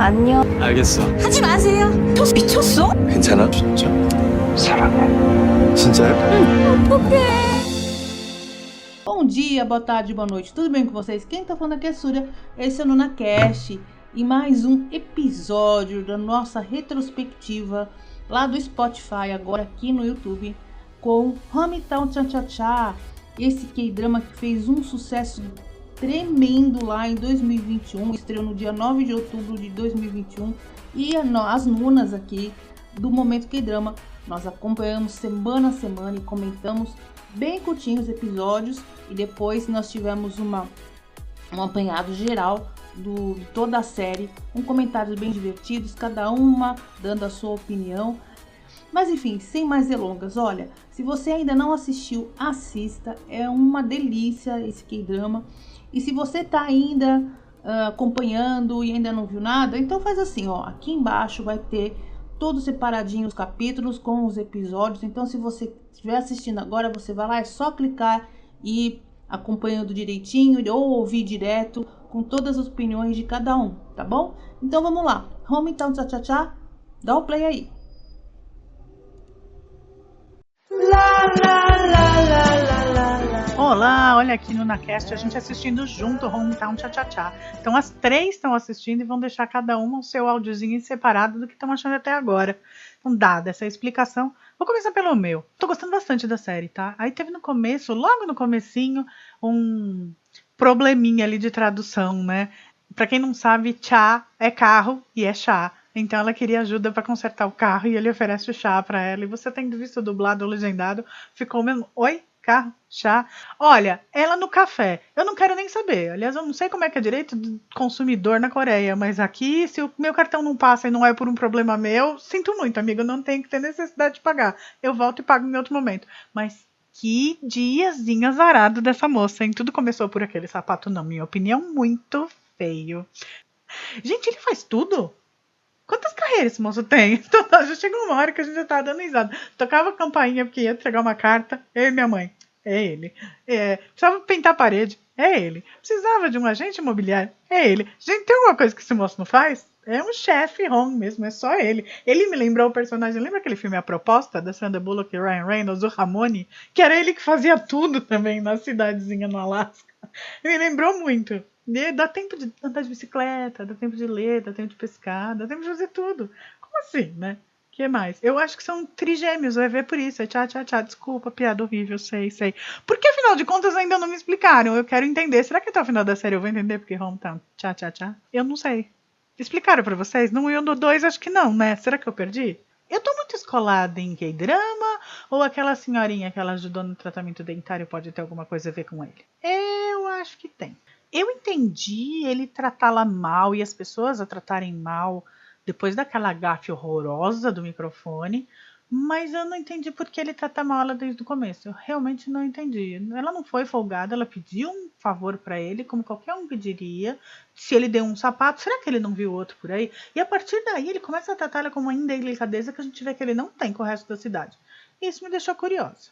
안녕. 알겠어. 하지 마세요. 형 미쳤어? 괜찮아? 진짜? 사랑해. 진짜요? Bom dia, boa tarde, boa noite, tudo bem com vocês? Quem tá falando aqui é Súria, esse é o NunaCast e mais um episódio da nossa retrospectiva lá do Spotify, agora aqui no YouTube, com Hometown Cha-Cha-Cha, esse K-drama que fez um sucesso tremendo lá em 2021, estreou no dia 9 de outubro de 2021 e as Nunas aqui do Momento K-drama, nós acompanhamos semana a semana e comentamos bem curtinhos episódios e depois nós tivemos um apanhado geral de toda a série, com comentários bem divertidos, cada uma dando a sua opinião. Mas enfim, sem mais delongas, olha, se você ainda não assistiu, assista, é uma delícia esse K-drama. E se você tá ainda acompanhando e ainda não viu nada, então faz assim, ó, aqui embaixo vai ter todos separadinhos os capítulos com os episódios. Então se você estiver assistindo agora, você vai lá, é só clicar e ir acompanhando direitinho ou ouvir direto com todas as opiniões de cada um, tá bom? Então vamos lá, Hometown Cha-Cha-Cha, dá o play aí. Olá, olha aqui no NunaCast, a gente assistindo junto Hometown Cha-Cha-Cha. Então as três estão assistindo e vão deixar cada uma o seu áudiozinho separado do que estão achando até agora. Então, dada essa explicação, vou começar pelo meu. Tô gostando bastante da série, tá? Aí teve no começo, logo no comecinho, um probleminha ali de tradução, né? Pra quem não sabe, chá é carro e é chá. Então ela queria ajuda pra consertar o carro e ele oferece o chá pra ela. E você tendo visto dublado ou legendado, ficou mesmo, oi? Carro, chá. Olha, ela no café, eu não quero nem saber. Aliás, eu não sei como é que é direito do consumidor na Coreia, mas aqui, se o meu cartão não passa e não é por um problema meu, sinto muito, amigo, não tenho que ter necessidade de pagar. Eu volto e pago em outro momento. Mas que diazinho azarado dessa moça, hein? Tudo começou por aquele sapato, na minha opinião, muito feio. Gente, ele faz tudo? Quantas carreiras esse moço tem? Então, já chegou uma hora que a gente já tava dando risada. Tocava a campainha porque ia entregar uma carta. Eu e minha mãe. É ele. Precisava pintar a parede. É ele. Precisava de um agente imobiliário. É ele. Gente, tem alguma coisa que esse moço não faz? É um chefe Hong mesmo. É só ele. Ele me lembrou o personagem. Lembra aquele filme A Proposta? Da Sandra Bullock e Ryan Reynolds, o Ramone? Que era ele que fazia tudo também na cidadezinha no Alasca. Me lembrou muito. Dá tempo de andar de bicicleta, dá tempo de ler, dá tempo de pescar, dá tempo de fazer tudo. Como assim, né? O que mais? Eu acho que são trigêmeos, vai ver por isso. É tchá, tchá, tchá. Desculpa, piada horrível, sei. Porque afinal de contas ainda não me explicaram. Eu quero entender. Será que até o final da série eu vou entender porque Hometown tchá, tchá, tchá? Eu não sei. Explicaram pra vocês? No 1 e no 2 acho que não, né? Será que eu perdi? Eu tô muito escolada em K-drama ou aquela senhorinha que ela ajudou no tratamento dentário pode ter alguma coisa a ver com ele? Eu acho que tem. Eu entendi ele tratá-la mal e as pessoas a tratarem mal depois daquela gafe horrorosa do microfone, mas eu não entendi por que ele trata mal ela desde o começo. Eu realmente não entendi. Ela não foi folgada, ela pediu um favor pra ele, como qualquer um pediria. Se ele deu um sapato, será que ele não viu outro por aí? E a partir daí ele começa a tratar ela com uma indelicadeza que a gente vê que ele não tem com o resto da cidade. E isso me deixou curiosa.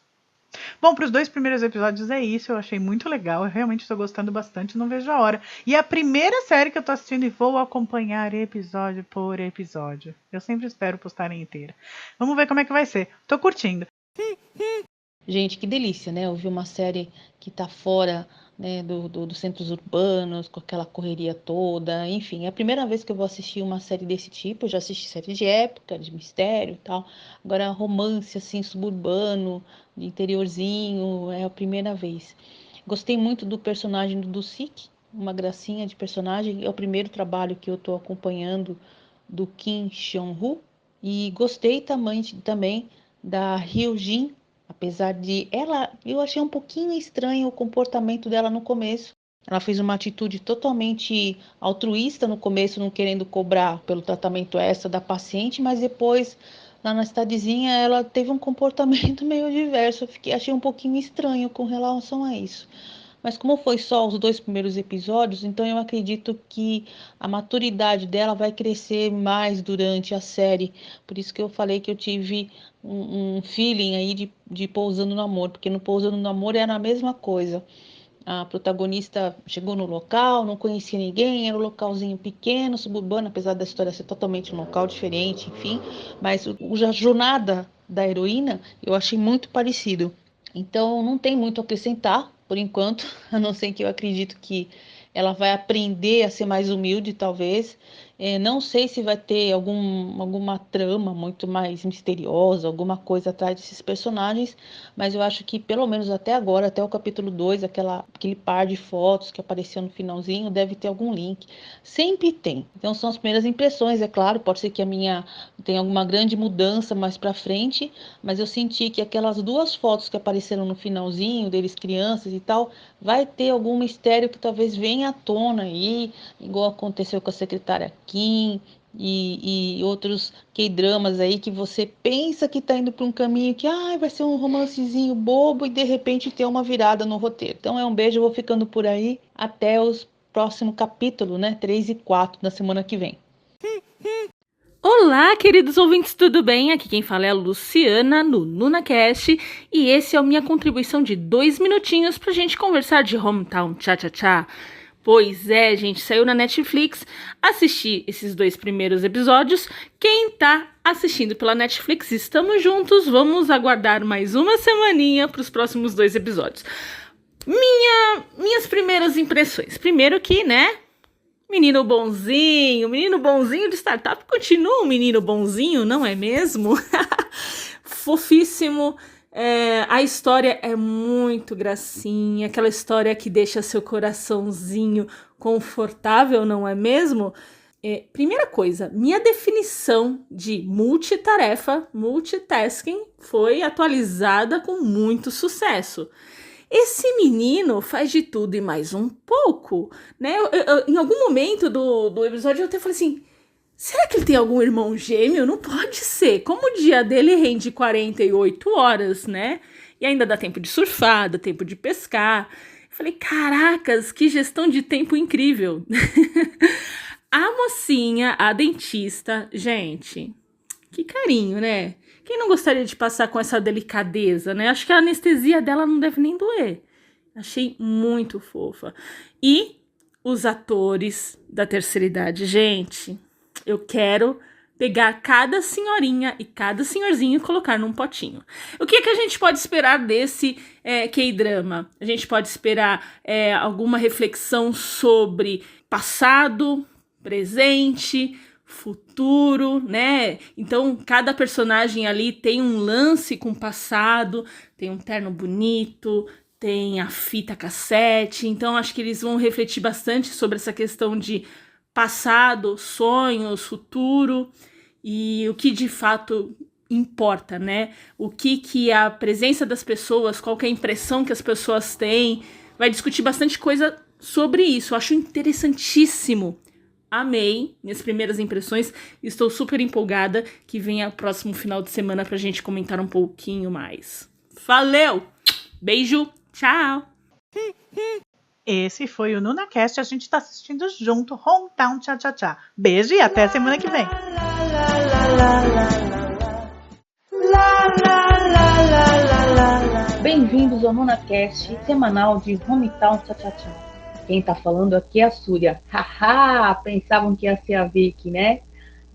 Bom, para os 2 primeiros episódios é isso, eu achei muito legal, eu realmente estou gostando bastante, não vejo a hora. E é a primeira série que eu estou assistindo e vou acompanhar episódio por episódio. Eu sempre espero postarem inteira. Vamos ver como é que vai ser. Tô curtindo. Gente, que delícia, né? Ouvir uma série que tá fora, né, dos centros urbanos, com aquela correria toda, enfim. É a primeira vez que eu vou assistir uma série desse tipo. Eu já assisti série de época, de mistério e tal. Agora, romance, assim, suburbano, de interiorzinho, é a primeira vez. Gostei muito do personagem do Sik, uma gracinha de personagem. É o primeiro trabalho que eu tô acompanhando do Kim Seon-woo. E gostei também da Hyojin. Apesar de ela, eu achei um pouquinho estranho o comportamento dela no começo. Ela fez uma atitude totalmente altruísta no começo, não querendo cobrar pelo tratamento extra da paciente, mas depois, lá na cidadezinha, ela teve um comportamento meio diverso. Achei um pouquinho estranho com relação a isso. Mas como foi só os 2 primeiros episódios, então eu acredito que a maturidade dela vai crescer mais durante a série. Por isso que eu falei que eu tive um feeling aí de Pousando no Amor, porque no Pousando no Amor era a mesma coisa. A protagonista chegou no local, não conhecia ninguém, era um localzinho pequeno, suburbano, apesar da história ser totalmente um local diferente, enfim. Mas a jornada da heroína eu achei muito parecido. Então não tem muito a acrescentar, por enquanto, a não ser que eu acredito que ela vai aprender a ser mais humilde, talvez. Não sei se vai ter alguma trama muito mais misteriosa, alguma coisa atrás desses personagens, mas eu acho que pelo menos até agora, até o capítulo 2, aquele par de fotos que apareceu no finalzinho, deve ter algum link. Sempre tem. Então são as primeiras impressões, é claro, pode ser que a minha tenha alguma grande mudança mais pra frente, mas eu senti que aquelas duas fotos que apareceram no finalzinho, deles crianças e tal, vai ter algum mistério que talvez venha à tona aí, igual aconteceu com a secretária Kim e outros K-dramas aí que você pensa que tá indo para um caminho que vai ser um romancezinho bobo e de repente tem uma virada no roteiro. Então é um beijo, eu vou ficando por aí até os próximo capítulo, né? 3 e 4 da semana que vem. Olá, queridos ouvintes, tudo bem? Aqui quem fala é a Luciana, no NunaCast, e esse é a minha contribuição de 2 minutinhos pra gente conversar de Hometown Cha-Cha-Cha. Pois é, gente, saiu na Netflix, assisti esses 2 primeiros episódios. Quem tá assistindo pela Netflix, estamos juntos, vamos aguardar mais uma semaninha pros próximos 2 episódios. Minhas primeiras impressões, primeiro que, né, menino bonzinho de startup continua um menino bonzinho, não é mesmo? Fofíssimo. A história é muito gracinha, aquela história que deixa seu coraçãozinho confortável, não é mesmo? Primeira coisa, minha definição de multitarefa, multitasking, foi atualizada com muito sucesso. Esse menino faz de tudo e mais um pouco, né? Em algum momento do episódio eu até falei assim, será que ele tem algum irmão gêmeo? Não pode ser. Como o dia dele rende 48 horas, né? E ainda dá tempo de surfar, dá tempo de pescar. Eu falei, caracas, que gestão de tempo incrível. A mocinha, a dentista, gente, que carinho, né? Quem não gostaria de passar com essa delicadeza, né? Acho que a anestesia dela não deve nem doer. Achei muito fofa. E os atores da terceira idade, gente, eu quero pegar cada senhorinha e cada senhorzinho e colocar num potinho. O que a gente pode esperar desse K-drama? A gente pode esperar alguma reflexão sobre passado, presente, futuro, né? Então, cada personagem ali tem um lance com o passado, tem um terno bonito, tem a fita cassete. Então, acho que eles vão refletir bastante sobre essa questão de passado, sonhos, futuro e o que de fato importa, né? O que a presença das pessoas, qual que é a impressão que as pessoas têm. Vai discutir bastante coisa sobre isso. Eu acho interessantíssimo. Amei minhas primeiras impressões, estou super empolgada que venha o próximo final de semana pra gente comentar um pouquinho mais. Valeu! Beijo, tchau! Esse foi o NunaCast, a gente tá assistindo junto, Hometown Cha-Cha-Cha. Beijo e até semana que vem. Bem-vindos ao NunaCast semanal de Hometown Cha-Cha-Cha. Quem tá falando aqui é a Súria. Haha, pensavam que ia ser a Vicky, né?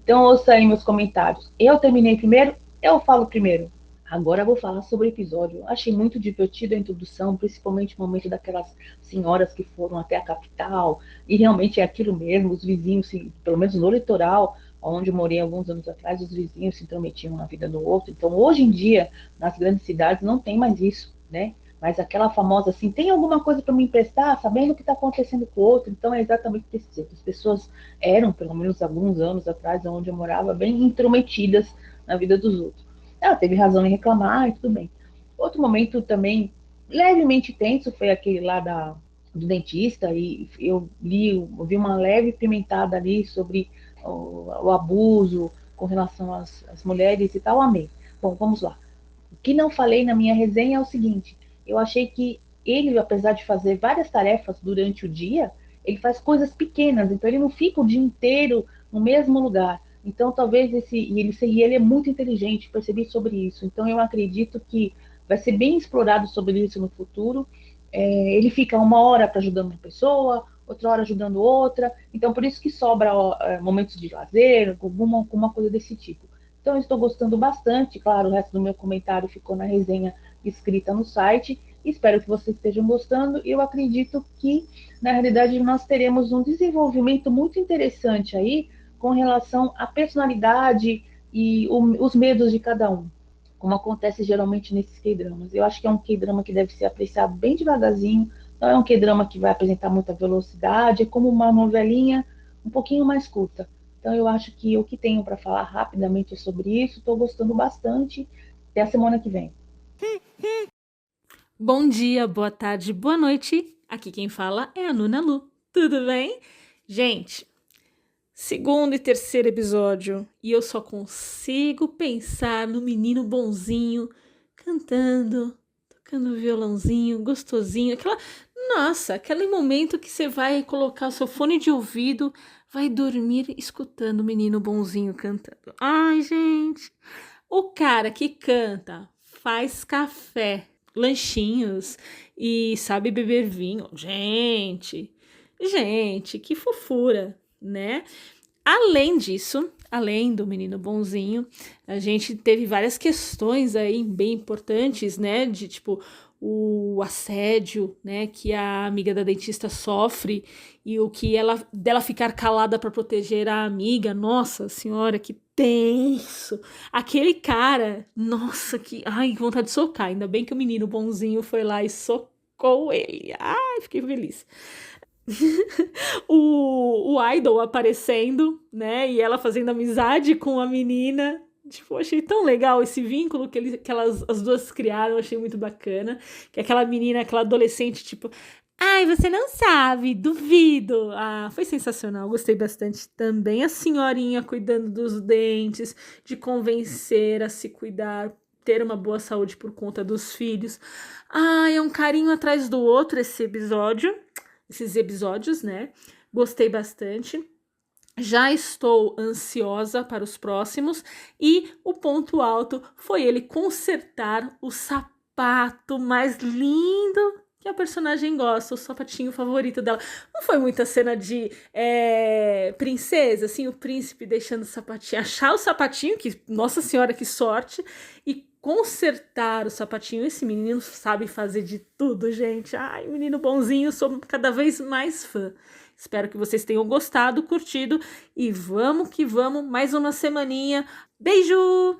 Então ouça aí meus comentários. Eu terminei primeiro, eu falo primeiro. Agora eu vou falar sobre o episódio. Achei muito divertido a introdução, principalmente o momento daquelas senhoras que foram até a capital. E realmente é aquilo mesmo, os vizinhos, pelo menos no litoral, onde eu morei alguns anos atrás, os vizinhos se intrometiam na vida do outro. Então hoje em dia, nas grandes cidades, não tem mais isso, né? Mas aquela famosa assim, tem alguma coisa para me emprestar, sabendo o que está acontecendo com o outro? Então é exatamente desse jeito. As pessoas eram, pelo menos alguns anos atrás, onde eu morava, bem intrometidas na vida dos outros. Ela teve razão em reclamar e tudo bem. Outro momento também levemente tenso foi aquele lá do dentista, e eu vi uma leve pimentada ali sobre o abuso com relação às mulheres e tal. Amei. Bom, vamos lá. O que não falei na minha resenha é o seguinte: eu achei que ele, apesar de fazer várias tarefas durante o dia, ele faz coisas pequenas, então ele não fica o dia inteiro no mesmo lugar. Então talvez ele é muito inteligente, percebi sobre isso. Então eu acredito que vai ser bem explorado sobre isso no futuro. ele fica uma hora para ajudando uma pessoa, outra hora ajudando outra, então por isso que sobra momentos de lazer, alguma coisa desse tipo. Então eu estou gostando bastante, claro, o resto do meu comentário ficou na resenha escrita no site, espero que vocês estejam gostando, e eu acredito que, na realidade, nós teremos um desenvolvimento muito interessante aí, com relação à personalidade e os medos de cada um, como acontece geralmente nesses K-dramas. Eu acho que é um K-drama que deve ser apreciado bem devagarzinho, não é um K-drama que vai apresentar muita velocidade, é como uma novelinha um pouquinho mais curta. Então eu acho que o que tenho para falar rapidamente é sobre isso, estou gostando bastante. Até a semana que vem. Bom dia, boa tarde, boa noite. Aqui quem fala é a Nuna Lu. Tudo bem? Gente, segundo e terceiro episódio, e eu só consigo pensar no menino bonzinho cantando, tocando violãozinho, gostosinho, aquele momento que você vai colocar o seu fone de ouvido, vai dormir escutando o menino bonzinho cantando. Ai, gente, o cara que canta, faz café, lanchinhos e sabe beber vinho. Gente, que fofura, né? Além disso, além do menino bonzinho, a gente teve várias questões aí bem importantes, né? De tipo o assédio, né, que a amiga da dentista sofre e o que dela ficar calada para proteger a amiga. Nossa senhora, que tenso! Aquele cara, nossa, ai, que vontade de socar. Ainda bem que o menino bonzinho foi lá e socou ele. Ai, fiquei feliz. o idol aparecendo, né, e ela fazendo amizade com a menina. Tipo, achei tão legal esse vínculo que as duas criaram, achei muito bacana. Que aquela menina, aquela adolescente, tipo, ai, você não sabe, duvido. Ah, foi sensacional, gostei bastante também. A senhorinha cuidando dos dentes, de convencer a se cuidar, ter uma boa saúde por conta dos filhos. Ai, é um carinho atrás do outro esses episódios, né? Gostei bastante. Já estou ansiosa para os próximos, e o ponto alto foi ele consertar o sapato mais lindo que a personagem gosta, o sapatinho favorito dela. Não foi muita cena de princesa, assim, o príncipe deixando o sapatinho, achar o sapatinho, que, nossa senhora, que sorte, e consertar o sapatinho. Esse menino sabe fazer de tudo, gente. Ai, menino bonzinho, sou cada vez mais fã. Espero que vocês tenham gostado, curtido, e vamos que vamos, mais uma semaninha. Beijo!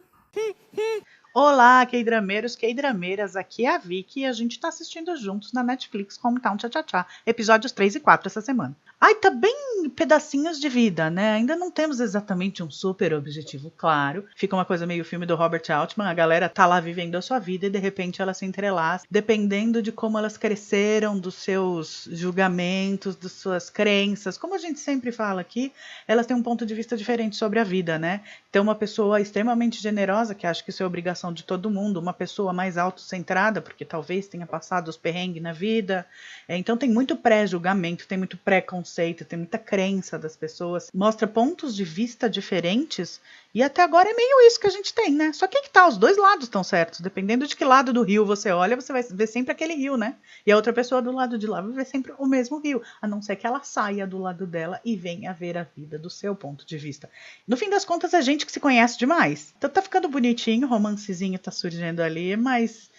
Olá, K-drameiros, K-drameiras, aqui é a Vicky e a gente tá assistindo juntos na Netflix Hometown Cha-Cha-Cha, episódios 3 e 4 essa semana. Ai, tá bem pedacinhos de vida, né? Ainda não temos exatamente um super objetivo claro. Fica uma coisa meio filme do Robert Altman, a galera tá lá vivendo a sua vida e de repente ela se entrelaça, dependendo de como elas cresceram, dos seus julgamentos, das suas crenças. Como a gente sempre fala aqui, elas têm um ponto de vista diferente sobre a vida, né? Então uma pessoa extremamente generosa, que acha que isso é obrigação de todo mundo, uma pessoa mais autocentrada, porque talvez tenha passado os perrengues na vida. Então tem muito pré-julgamento, tem muito preconceito, tem muita crença das pessoas, mostra pontos de vista diferentes, e até agora é meio isso que a gente tem, né? Só que tá, os dois lados estão certos, dependendo de que lado do rio você olha, você vai ver sempre aquele rio, né? E a outra pessoa do lado de lá vai ver sempre o mesmo rio, a não ser que ela saia do lado dela e venha ver a vida do seu ponto de vista. No fim das contas, é gente que se conhece demais. Então tá ficando bonitinho, romancezinho tá surgindo ali, mas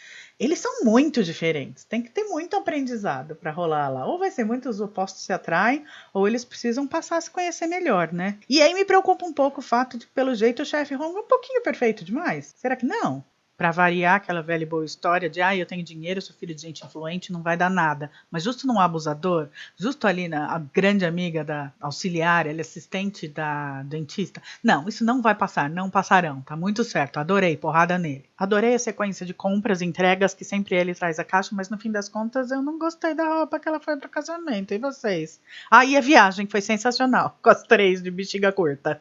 eles são muito diferentes. Tem que ter muito aprendizado para rolar lá. Ou vai ser muitos opostos se atraem, ou eles precisam passar a se conhecer melhor, né? E aí me preocupa um pouco o fato de que, pelo jeito, o chefe Hong é um pouquinho perfeito demais. Será que não? Para variar aquela velha e boa história de eu tenho dinheiro, sou filho de gente influente, não vai dar nada. Mas justo num abusador, justo ali a grande amiga da auxiliar, ele assistente da dentista. Não, isso não vai passar, não passarão, tá muito certo, adorei, porrada nele. Adorei a sequência de compras e entregas que sempre ele traz a caixa, mas no fim das contas eu não gostei da roupa que ela foi pro casamento, e vocês? E a viagem foi sensacional, com as 3 de bexiga curta.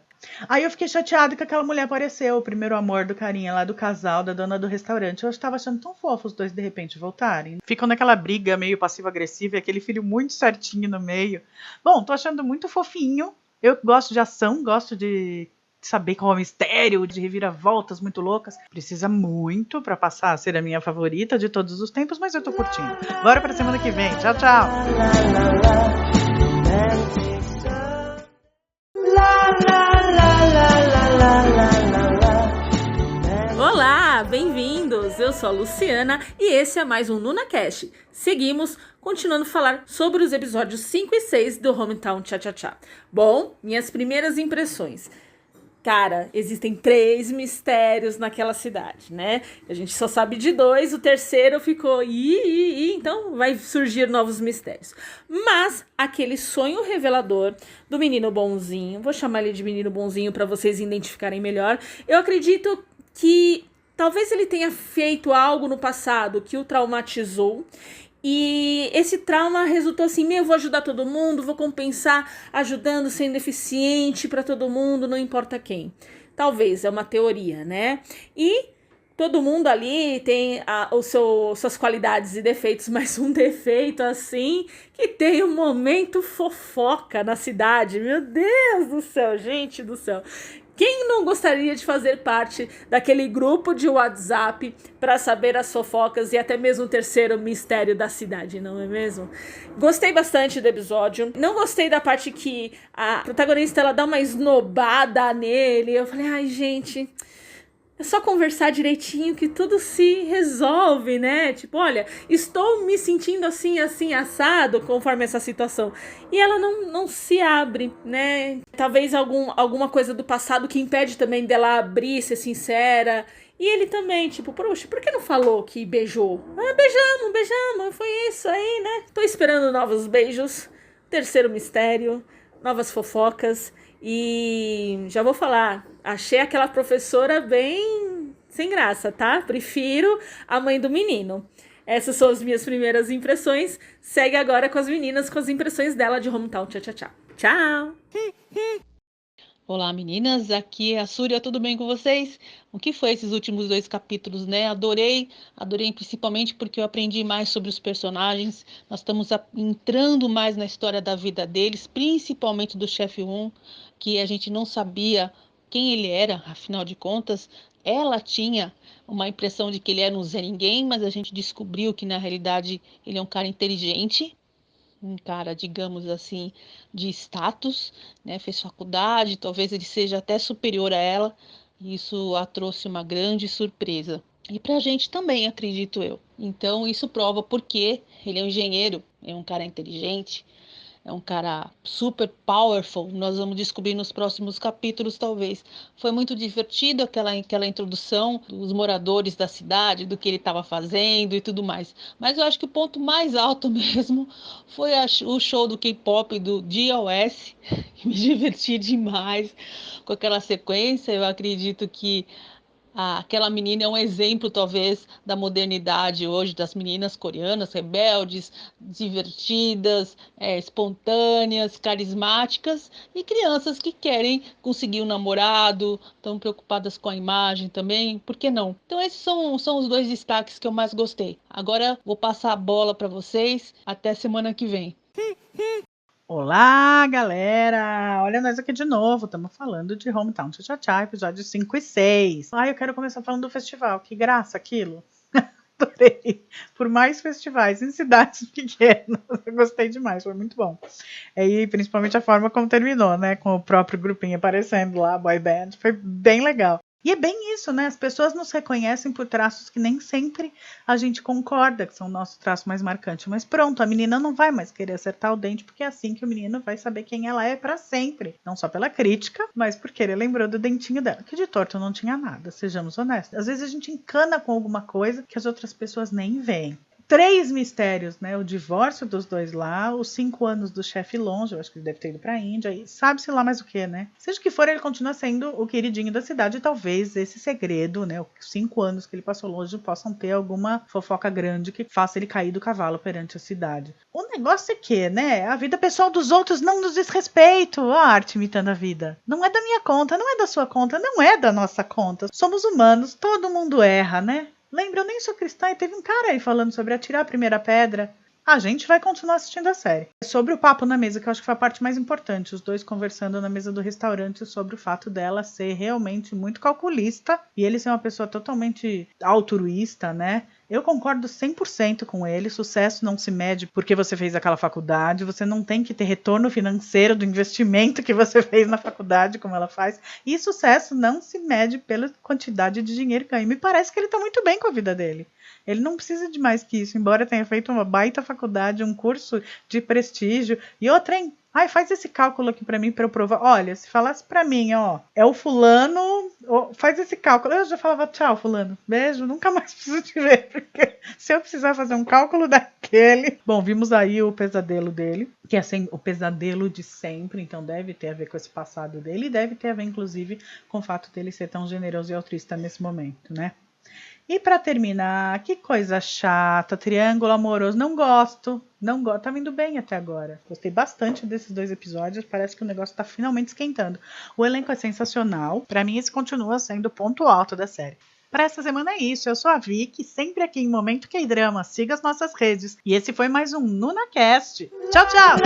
Aí eu fiquei chateada que aquela mulher apareceu, o primeiro amor do carinha lá do casal, da dona do restaurante. Eu estava achando tão fofo os dois de repente voltarem. Ficam naquela briga meio passivo-agressiva e aquele filho muito certinho no meio. Bom, tô achando muito fofinho. Eu gosto de ação, gosto de saber qual é o mistério, de reviravoltas muito loucas. Precisa muito pra passar a ser a minha favorita de todos os tempos, mas eu tô curtindo. Bora pra semana que vem. Tchau, tchau! Olá, bem-vindos! Eu sou a Luciana e esse é mais um NunaCast. Seguimos, continuando a falar sobre os episódios 5 e 6 do Hometown Cha-Cha-Cha. Bom, minhas primeiras impressões. Cara, existem 3 mistérios naquela cidade, né? A gente só sabe de 2, o terceiro ficou... então vai surgir novos mistérios. Mas aquele sonho revelador do menino bonzinho, vou chamar ele de menino bonzinho para vocês identificarem melhor, eu acredito que talvez ele tenha feito algo no passado que o traumatizou. E esse trauma resultou assim, eu vou ajudar todo mundo, vou compensar ajudando, sendo eficiente para todo mundo, não importa quem. Talvez, é uma teoria, né? E todo mundo ali tem suas qualidades e defeitos, mas um defeito assim, que tem um momento fofoca na cidade. Meu Deus do céu, gente do céu. Quem não gostaria de fazer parte daquele grupo de WhatsApp para saber as fofocas e até mesmo o terceiro mistério da cidade, não é mesmo? Gostei bastante do episódio. Não gostei da parte que a protagonista ela dá uma esnobada nele. Eu falei, ai gente, é só conversar direitinho que tudo se resolve, né? Tipo, olha, estou me sentindo assim, assado, conforme essa situação. E ela não se abre, né? Talvez alguma coisa do passado que impede também dela abrir, ser sincera. E ele também, tipo, poxa, por que não falou que beijou? Beijamos, foi isso aí, né? Tô esperando novos beijos, terceiro mistério, novas fofocas. E já vou falar, achei aquela professora bem sem graça, tá? Prefiro a mãe do menino. Essas são as minhas primeiras impressões. Segue agora com as meninas, com as impressões dela de Hometown Cha-Cha-Cha. Tchau! Olá meninas, aqui é a Súria, tudo bem com vocês? O que foi esses últimos 2 capítulos, né? Adorei principalmente porque eu aprendi mais sobre os personagens, nós estamos entrando mais na história da vida deles, principalmente do chefe 1, que a gente não sabia quem ele era, afinal de contas, ela tinha uma impressão de que ele era um Zé Ninguém, mas a gente descobriu que na realidade ele é um cara inteligente, um cara, digamos assim, de status, né? Fez faculdade, talvez ele seja até superior a ela, e isso a trouxe uma grande surpresa. E pra gente também, acredito eu. Então isso prova porque ele é um engenheiro, é um cara inteligente, é um cara super powerful, nós vamos descobrir nos próximos capítulos, talvez. Foi muito divertido aquela introdução dos moradores da cidade, do que ele estava fazendo e tudo mais. Mas eu acho que o ponto mais alto mesmo foi o show do K-pop do DOS. Me diverti demais com aquela sequência. Eu acredito que aquela menina é um exemplo, talvez, da modernidade hoje, das meninas coreanas, rebeldes, divertidas, espontâneas, carismáticas, e crianças que querem conseguir um namorado, estão preocupadas com a imagem também, por que não? Então esses são os 2 destaques que eu mais gostei. Agora vou passar a bola para vocês, até semana que vem. Olá, galera! Olha nós aqui de novo, estamos falando de Hometown Cha-Cha-Cha, episódios 5 e 6. Eu quero começar falando do festival, que graça aquilo! Adorei! Por mais festivais em cidades pequenas, eu gostei demais, foi muito bom. E principalmente a forma como terminou, né, com o próprio grupinho aparecendo lá, boy band, foi bem legal. E é bem isso, né? As pessoas nos reconhecem por traços que nem sempre a gente concorda, que são o nosso traço mais marcante. Mas pronto, a menina não vai mais querer acertar o dente, porque é assim que o menino vai saber quem ela é pra sempre. Não só pela crítica, mas porque ele lembrou do dentinho dela, que de torto não tinha nada, sejamos honestos. Às vezes a gente encana com alguma coisa que as outras pessoas nem veem. 3 mistérios, né? O divórcio dos 2 lá, os 5 anos do chefe longe, eu acho que ele deve ter ido pra Índia, e sabe-se lá mais o que, né? Seja o que for, ele continua sendo o queridinho da cidade, e talvez esse segredo, né? Os 5 anos que ele passou longe possam ter alguma fofoca grande que faça ele cair do cavalo perante a cidade. O negócio é que, né? A vida pessoal dos outros não nos diz respeito. A arte imitando a vida. Não é da minha conta, não é da sua conta, não é da nossa conta. Somos humanos, todo mundo erra, né? Lembra, eu nem sou cristã e teve um cara aí falando sobre atirar a primeira pedra. a gente vai continuar assistindo a série. Sobre o papo na mesa, que eu acho que foi a parte mais importante, os dois conversando na mesa do restaurante sobre o fato dela ser realmente muito calculista e ele ser uma pessoa totalmente altruísta, né? Eu concordo 100% com ele, sucesso não se mede porque você fez aquela faculdade, você não tem que ter retorno financeiro do investimento que você fez na faculdade, como ela faz, e sucesso não se mede pela quantidade de dinheiro que ganha. Me parece que ele tá muito bem com a vida dele. Ele não precisa de mais que isso, embora tenha feito uma baita faculdade, um curso de prestígio, e outra, hein? Ai, faz esse cálculo aqui pra mim pra eu provar. Olha, se falasse pra mim, ó, é o fulano, ó, faz esse cálculo. Eu já falava, tchau, fulano, beijo, nunca mais preciso te ver, porque se eu precisar fazer um cálculo daquele... Bom, vimos aí o pesadelo dele, que é assim, o pesadelo de sempre, então deve ter a ver com esse passado dele, e deve ter a ver, inclusive, com o fato dele ser tão generoso e altruísta nesse momento, né? E pra terminar, que coisa chata, triângulo amoroso, não gosto, tá vindo bem até agora. Gostei bastante desses 2 episódios, parece que o negócio tá finalmente esquentando. O elenco é sensacional, pra mim esse continua sendo o ponto alto da série. Pra essa semana é isso, eu sou a Vicky, sempre aqui em Momento K-Drama, siga as nossas redes. E esse foi mais um NunaCast. Tchau, tchau!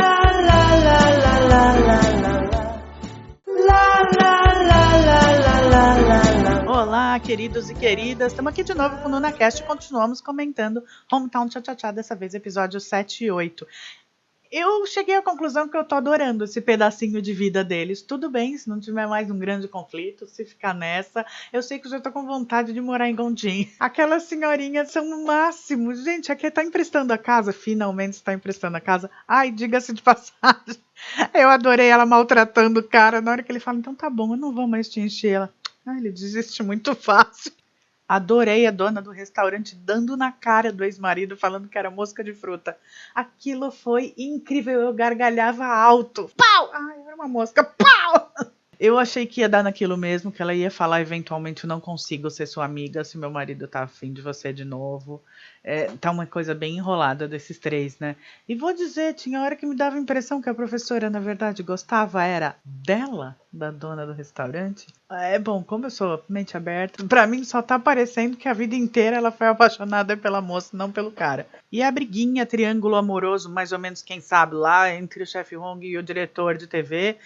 Olá, queridos e queridas, estamos aqui de novo com o NunaCast e continuamos comentando Hometown Cha-Cha-Cha, dessa vez episódio 7 e 8. Eu cheguei à conclusão que eu tô adorando esse pedacinho de vida deles. Tudo bem, se não tiver mais um grande conflito, se ficar nessa. Eu sei que eu já tô com vontade de morar em Gondim. Aquelas senhorinhas são o máximo. Gente, aqui tá emprestando a casa, finalmente está emprestando a casa. Ai, diga-se de passagem, eu adorei ela maltratando o cara. Na hora que ele fala, então tá bom, eu não vou mais te encher. Ela, ele desiste muito fácil. Adorei a dona do restaurante dando na cara do ex-marido, falando que era mosca de fruta. Aquilo foi incrível, eu gargalhava alto. Pau! Ai, era uma mosca. Pau! Eu achei que ia dar naquilo mesmo, que ela ia falar eventualmente, não consigo ser sua amiga se meu marido tá afim de você de novo. Tá uma coisa bem enrolada desses 3, né? E vou dizer, tinha hora que me dava a impressão que a professora, na verdade, gostava era dela, da dona do restaurante. Bom, como eu sou mente aberta, pra mim só tá parecendo que a vida inteira ela foi apaixonada pela moça, não pelo cara. E a briguinha, triângulo amoroso, mais ou menos, quem sabe, lá entre o chefe Hong e o diretor de TV,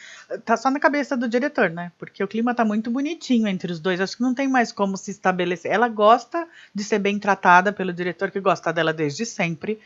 tá só na cabeça do diretor, né? Porque o clima tá muito bonitinho entre os dois, acho que não tem mais como se estabelecer. Ela gosta de ser bem tratada pelo diretor, que gosta dela desde sempre.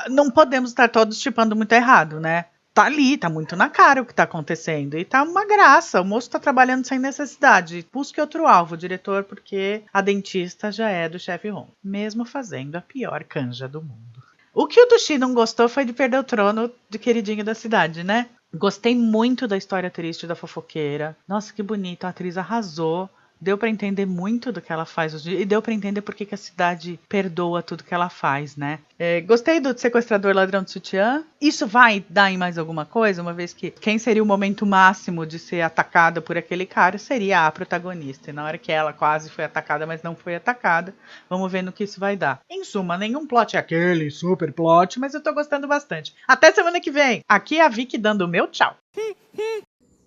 Não podemos estar todos chipando muito errado, né? Tá ali, tá muito na cara o que tá acontecendo. E tá uma graça, o moço tá trabalhando sem necessidade. Busque outro alvo, diretor, porque a dentista já é do chefe Hong, mesmo fazendo a pior canja do mundo. O que o Tuxi não gostou foi de perder o trono de queridinho da cidade, né? Gostei muito da história triste da fofoqueira. Nossa, que bonito, a atriz arrasou. Deu pra entender muito do que ela faz e deu pra entender por que a cidade perdoa tudo que ela faz, né? Gostei do sequestrador ladrão de sutiã. Isso vai dar em mais alguma coisa, uma vez que quem seria o momento máximo de ser atacada por aquele cara seria a protagonista. E na hora que ela quase foi atacada, mas não foi atacada, vamos ver no que isso vai dar. Em suma, nenhum plot é aquele super plot, mas eu tô gostando bastante. Até semana que vem. Aqui é a Vicky dando o meu tchau.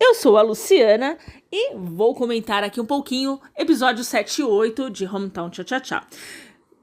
Eu sou a Luciana e vou comentar aqui um pouquinho episódio 7 e 8 de Hometown Cha-Cha-Cha.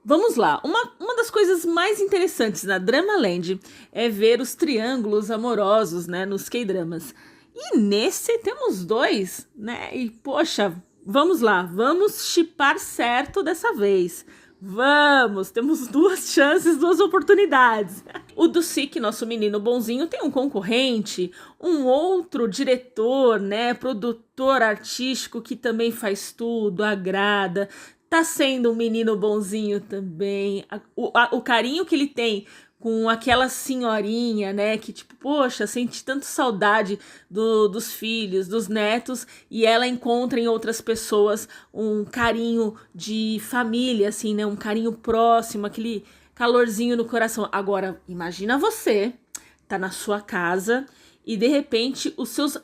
Vamos lá, uma das coisas mais interessantes na Dramaland é ver os triângulos amorosos, né, nos K-dramas. E nesse temos 2, né, e poxa, vamos lá, vamos shippar certo dessa vez. Vamos, temos 2 chances, 2 oportunidades. O Dusik, nosso menino bonzinho, tem um concorrente, um outro diretor, né, produtor artístico que também faz tudo, agrada, tá sendo um menino bonzinho também. O carinho que ele tem com aquela senhorinha, né, que tipo, poxa, sente tanto saudade dos filhos, dos netos, e ela encontra em outras pessoas um carinho de família, assim, né, um carinho próximo, aquele calorzinho no coração. Agora, imagina você, tá na sua casa e de repente os seus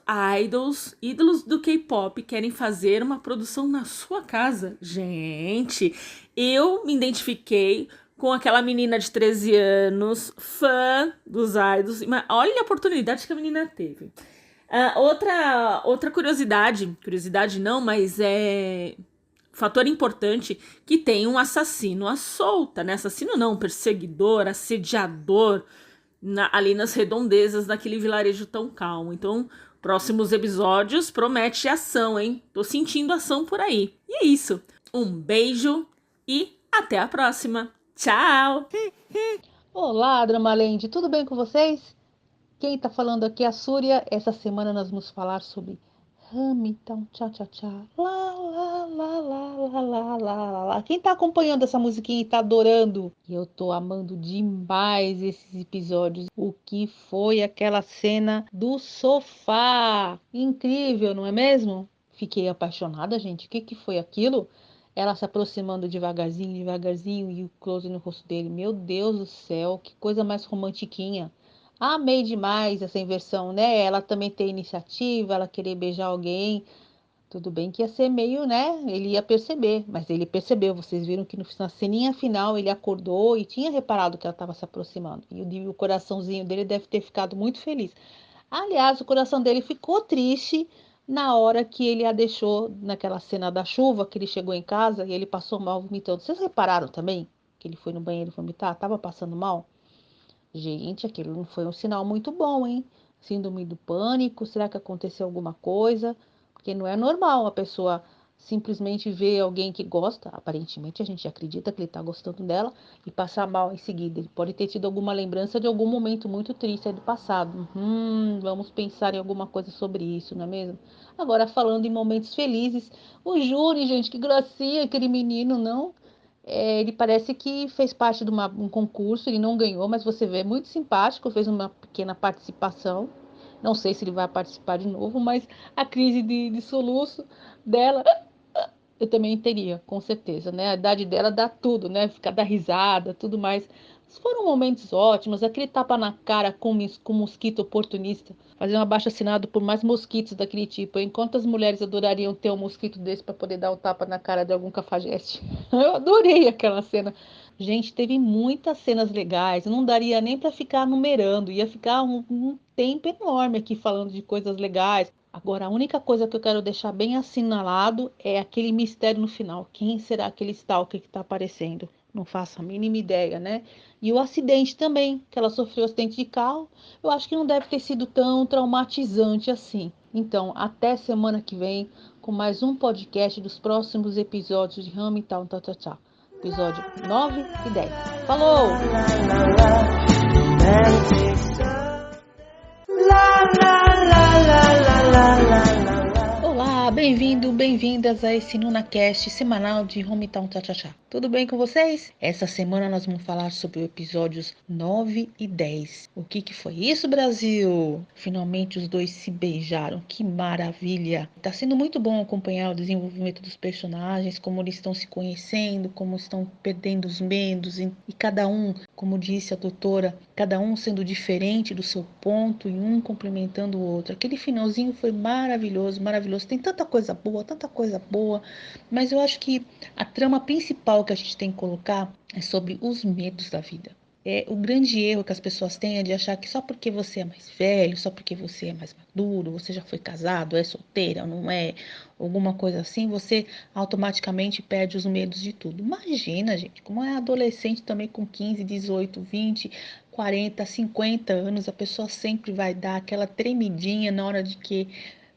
ídolos do K-pop querem fazer uma produção na sua casa. Gente, eu me identifiquei com aquela menina de 13 anos, fã dos idols. Olha a oportunidade que a menina teve. Outra curiosidade não, mas fator importante que tem um assassino à solta, né? Assassino não, perseguidor, assediador, ali nas redondezas daquele vilarejo tão calmo. Então, próximos episódios promete ação, hein? Tô sentindo ação por aí. E é isso. Um beijo e até a próxima. Tchau! Olá, Dramaland, tudo bem com vocês? Quem tá falando aqui é a Súria. Essa semana nós vamos falar sobre Hamilton, tchá, tchá, tchá, lá, lá, lá, lá, lá, lá, lá, lá. Quem tá acompanhando essa musiquinha e tá adorando? Eu tô amando demais esses episódios. O que foi aquela cena do sofá? Incrível, não é mesmo? Fiquei apaixonada, gente. O que que foi aquilo? Ela se aproximando devagarzinho, devagarzinho e o close no rosto dele. Meu Deus do céu, que coisa mais romantiquinha. Amei demais essa inversão, né? Ela também ter iniciativa, ela querer beijar alguém. Tudo bem que ia ser meio, né? Ele ia perceber, mas ele percebeu. Vocês viram que na ceninha final ele acordou e tinha reparado que ela estava se aproximando. E o coraçãozinho dele deve ter ficado muito feliz. Aliás, o coração dele ficou triste na hora que ele a deixou naquela cena da chuva, que ele chegou em casa e ele passou mal vomitando. Vocês repararam também que ele foi no banheiro vomitar? Tava passando mal? Gente, aquilo não foi um sinal muito bom, hein? Síndrome do pânico, será que aconteceu alguma coisa? Porque não é normal a pessoa simplesmente ver alguém que gosta, aparentemente a gente acredita que ele está gostando dela, e passar mal em seguida. Ele pode ter tido alguma lembrança de algum momento muito triste aí do passado. Vamos pensar em alguma coisa sobre isso, não é mesmo? Agora, falando em momentos felizes, o Júri, gente, que gracinha aquele menino, não? Ele parece que fez parte de um concurso, ele não ganhou, mas você vê, é muito simpático, fez uma pequena participação. Não sei se ele vai participar de novo, mas a crise de soluço dela, eu também teria, com certeza, né? A idade dela dá tudo, né? Ficar da risada, tudo mais. Foram momentos ótimos, aquele tapa na cara com mosquito oportunista, fazer um abaixo-assinado por mais mosquitos daquele tipo. Enquanto as mulheres adorariam ter um mosquito desse para poder dar o tapa na cara de algum cafajeste. Eu adorei aquela cena. Gente, teve muitas cenas legais, não daria nem para ficar numerando, ia ficar um tempo enorme aqui falando de coisas legais. Agora, a única coisa que eu quero deixar bem assinalado é aquele mistério no final. Quem será aquele stalker que está aparecendo? Não faço a mínima ideia, né? E o acidente também, que ela sofreu acidente de carro, eu acho que não deve ter sido tão traumatizante assim. Então, até semana que vem, com mais um podcast dos próximos episódios de Hamilton, tchau, tchau, tchau. Episódio 9 e 10. Falou! Olá, bem-vindo, bem-vindas a esse NunaCast semanal de Hometown Tchá-Tchá-Tchá. Tudo bem com vocês? Essa semana nós vamos falar sobre os episódios 9 e 10. O que foi isso, Brasil? Finalmente os dois se beijaram, que maravilha! Tá sendo muito bom acompanhar o desenvolvimento dos personagens, como eles estão se conhecendo, como estão perdendo os medos e cada um, como disse a doutora, cada um sendo diferente do seu ponto e um complementando o outro. Aquele finalzinho foi maravilhoso, maravilhoso. Tem tanta coisa boa, mas eu acho que a trama principal que a gente tem que colocar é sobre os medos da vida. O grande erro que as pessoas têm é de achar que só porque você é mais velho, só porque você é mais maduro, você já foi casado, é solteira, não é, alguma coisa assim, você automaticamente perde os medos de tudo. Imagina, gente, como é adolescente também com 15, 18, 20, 40, 50 anos, a pessoa sempre vai dar aquela tremidinha na hora de que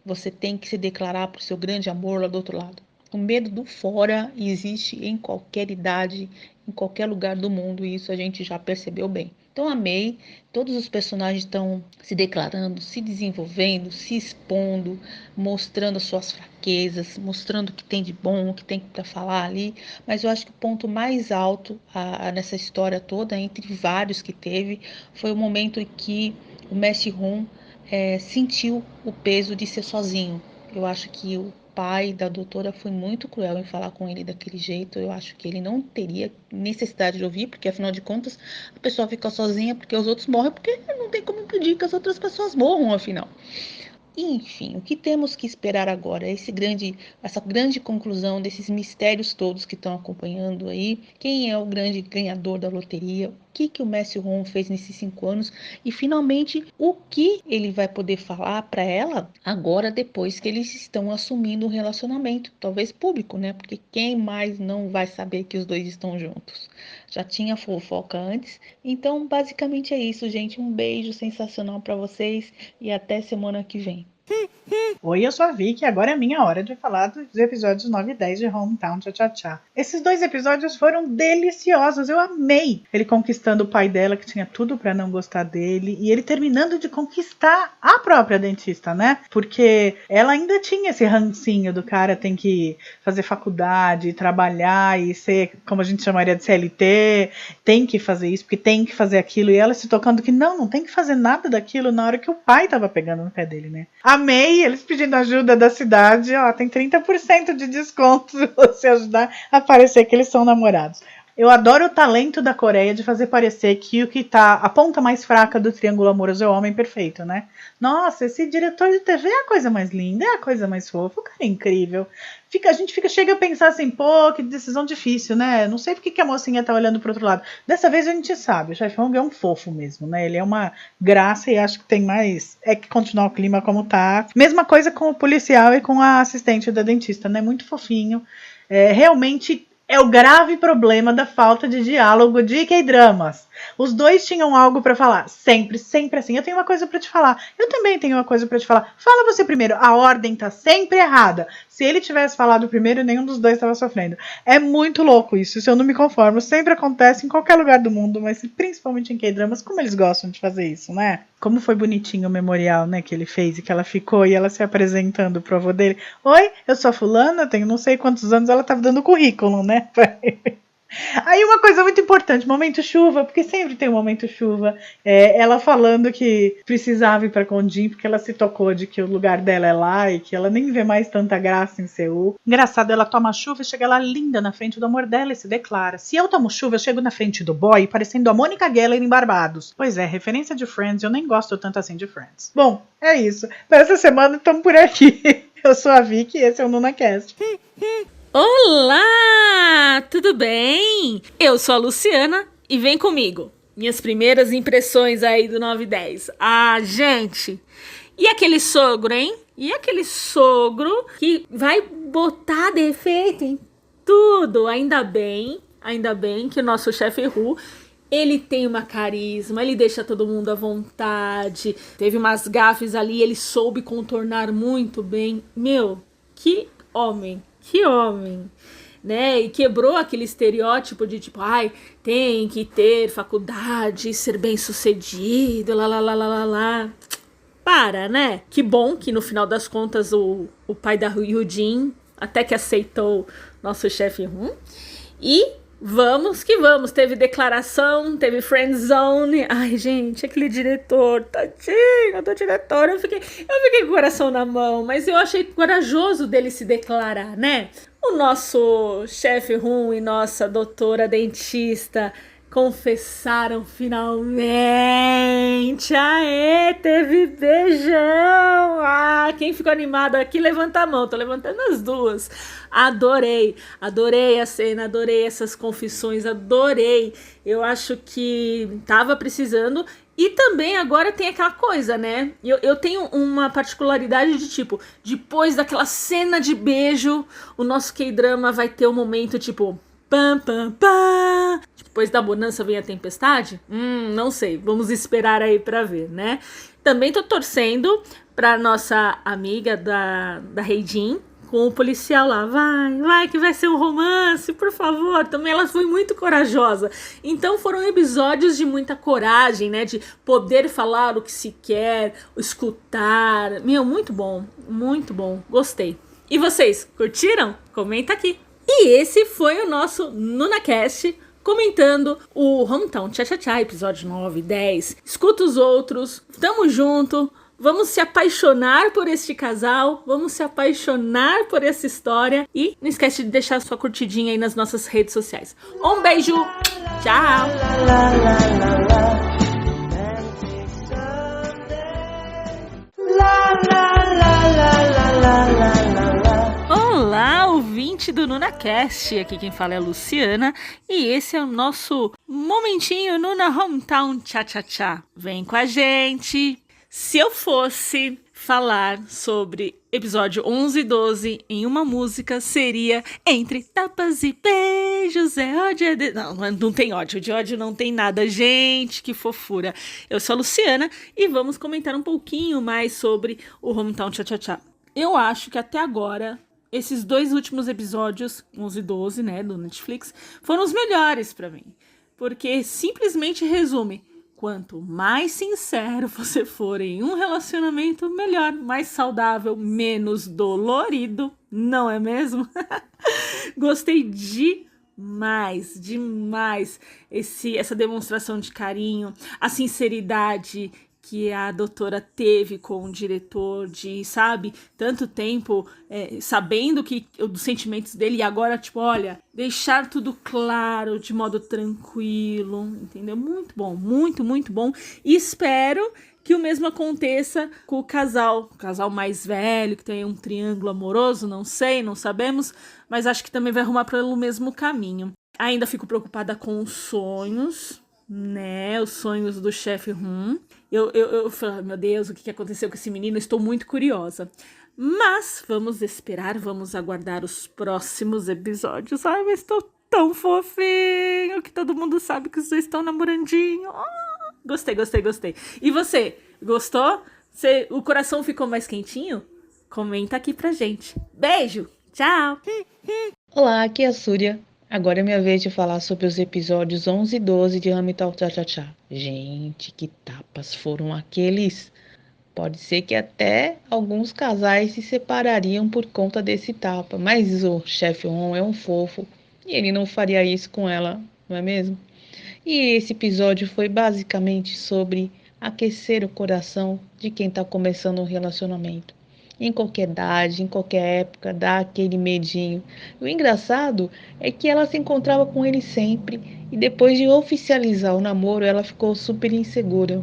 você tem que se declarar para o seu grande amor lá do outro lado. O medo do fora existe em qualquer idade, em qualquer lugar do mundo, e isso a gente já percebeu bem. Então amei, todos os personagens estão se declarando, se desenvolvendo, se expondo, mostrando as suas fraquezas, mostrando o que tem de bom, o que tem para falar ali, mas eu acho que o ponto mais alto nessa história toda, entre vários que teve, foi o momento em que o Mestre Ron sentiu o peso de ser sozinho. Eu acho que o pai da doutora foi muito cruel em falar com ele daquele jeito. Eu acho que ele não teria necessidade de ouvir, porque afinal de contas a pessoa fica sozinha porque os outros morrem, porque não tem como impedir que as outras pessoas morram, afinal. Enfim, o que temos que esperar agora? Essa grande conclusão desses mistérios todos que estão acompanhando aí. Quem é o grande ganhador da loteria? O que o Matthew Ron fez nesses 5 anos e finalmente o que ele vai poder falar para ela agora, depois que eles estão assumindo um relacionamento, talvez público, né? Porque quem mais não vai saber que os dois estão juntos? Já tinha fofoca antes. Então, basicamente é isso, gente. Um beijo sensacional para vocês e até semana que vem. Oi, eu sou a Vicky e agora é a minha hora de falar dos episódios 9 e 10 de Hometown Cha-Cha-Cha. Esses 2 episódios foram deliciosos, eu amei. Ele conquistando o pai dela, que tinha tudo pra não gostar dele, e ele terminando de conquistar a própria dentista, né? Porque ela ainda tinha esse rancinho do cara tem que fazer faculdade, trabalhar e ser, como a gente chamaria de CLT, tem que fazer isso, porque tem que fazer aquilo, e ela se tocando que não tem que fazer nada daquilo na hora que o pai tava pegando no pé dele, né? Amei eles pedindo ajuda da cidade, ó, tem 30% de desconto se você ajudar a parecer que eles são namorados. Eu adoro o talento da Coreia de fazer parecer que o que tá a ponta mais fraca do triângulo amoroso é o homem perfeito, né? Nossa, esse diretor de TV é a coisa mais linda, é a coisa mais fofa, o cara é incrível. A gente chega a pensar assim, pô, que decisão difícil, né? Não sei porque que a mocinha tá olhando pro outro lado. Dessa vez a gente sabe, o chefe Hong é um fofo mesmo, né? Ele é uma graça e acho que tem mais... É que continuar o clima como tá. Mesma coisa com o policial e com a assistente da dentista, né? Muito fofinho. Realmente... É o grave problema da falta de diálogo de K-dramas. Os dois tinham algo pra falar. Sempre, sempre assim. Eu tenho uma coisa pra te falar. Eu também tenho uma coisa pra te falar. Fala você primeiro. A ordem tá sempre errada. Se ele tivesse falado primeiro, nenhum dos dois estava sofrendo. É muito louco isso. Isso eu não me conformo. Sempre acontece em qualquer lugar do mundo, mas principalmente em K-dramas. Como eles gostam de fazer isso, né? Como foi bonitinho o memorial, né, que ele fez e que ela ficou e ela se apresentando pro avô dele. Oi, eu sou a fulana, tenho não sei quantos anos, ela tava dando currículo, né? Aí uma coisa muito importante, momento chuva, porque sempre tem um momento chuva, ela falando que precisava ir pra Gondim porque ela se tocou de que o lugar dela é lá e que ela nem vê mais tanta graça em Seul. Engraçado, ela toma chuva e chega lá linda na frente do amor dela e se declara: se eu tomo chuva, eu chego na frente do boy parecendo a Mônica Geller em Barbados. Pois é, referência de Friends, eu nem gosto tanto assim de Friends. Bom, é isso. Para essa semana estamos por aqui. Eu sou a Vicky e esse é o NunaCast. Olá, tudo bem? Eu sou a Luciana e vem comigo. Minhas primeiras impressões aí do 9 e 10. Ah, gente, e aquele sogro, hein? E aquele sogro que vai botar defeito em tudo. Ainda bem que o nosso chefe Hu, ele tem uma carisma, ele deixa todo mundo à vontade. Teve umas gafes ali, ele soube contornar muito bem. Meu, que homem, né? E quebrou aquele estereótipo de tipo, tem que ter faculdade, ser bem sucedido, lá. Para, né? Que bom que no final das contas o pai da Hyujin até que aceitou nosso chefe E vamos que vamos, teve declaração, teve friendzone. Ai, gente, aquele diretor, tadinho do diretor, eu fiquei com o coração na mão, mas eu achei corajoso dele se declarar, né? O nosso chefe e nossa doutora dentista confessaram finalmente. Aê, teve beijão. Quem ficou animado aqui, levanta a mão. Tô levantando as duas. Adorei a cena, adorei essas confissões, adorei. Eu acho que tava precisando. E também agora tem aquela coisa, né? Eu tenho uma particularidade de tipo, depois daquela cena de beijo, o nosso K-drama vai ter um momento tipo... Pam, pam, pam. Depois da bonança vem a tempestade? Não sei, vamos esperar aí pra ver, né? Também tô torcendo pra nossa amiga da Heijin com o policial lá. Vai que vai ser um romance, por favor. Também ela foi muito corajosa. Então foram episódios de muita coragem, né? De poder falar o que se quer, escutar. Meu, muito bom, gostei. E vocês, curtiram? Comenta aqui. E esse foi o nosso NunaCast comentando o Hometown Cha-Cha-Cha, episódio 9 e 10. Escuta os outros, tamo junto, vamos se apaixonar por este casal, vamos se apaixonar por essa história. E não esquece de deixar sua curtidinha aí nas nossas redes sociais. Um beijo, tchau! Olá, ouvintes! gente do NunaCast, aqui quem fala é a Luciana, e esse é o nosso momentinho Nuna Hometown Tchá-Tchá-Tchá. Vem com a gente! Se eu fosse falar sobre episódio 11 e 12 em uma música, seria Entre Tapas e Beijos, é ódio... Não tem ódio, de ódio não tem nada. Gente, que fofura. Eu sou a Luciana e vamos comentar um pouquinho mais sobre o Hometown Tchá-Tchá-Tchá. Eu acho que até agora, esses 2 últimos episódios, 11 e 12, né, do Netflix, foram os melhores pra mim. Porque simplesmente resume: quanto mais sincero você for em um relacionamento, melhor, mais saudável, menos dolorido, não é mesmo? Gostei demais essa demonstração de carinho, a sinceridade que a doutora teve com o diretor, de, sabe, tanto tempo sabendo dos sentimentos dele, e agora, tipo, olha, deixar tudo claro, de modo tranquilo, entendeu? Muito bom, muito bom. E espero que o mesmo aconteça com o casal mais velho, que tem um triângulo amoroso, não sei, não sabemos, mas acho que também vai arrumar pelo mesmo caminho. Ainda fico preocupada com os sonhos, né, os sonhos do chefe Eu falo, meu Deus, o que aconteceu com esse menino? Estou muito curiosa. Mas vamos esperar, vamos aguardar os próximos episódios. Ai, mas estou tão fofinho que todo mundo sabe que os dois estão namorandinho. Gostei. E você, gostou? O coração ficou mais quentinho? Comenta aqui pra gente. Beijo, tchau! Olá, aqui é a Súria. Agora é minha vez de falar sobre os episódios 11 e 12 de Hometown Tchá-Tchá-Tchá. Gente, que tapas foram aqueles! Pode ser que até alguns casais se separariam por conta desse tapa, mas o chefe Ron é um fofo e ele não faria isso com ela, não é mesmo? E esse episódio foi basicamente sobre aquecer o coração de quem está começando um relacionamento. Em qualquer idade, em qualquer época, dá aquele medinho. O engraçado é que ela se encontrava com ele sempre e depois de oficializar o namoro, ela ficou super insegura.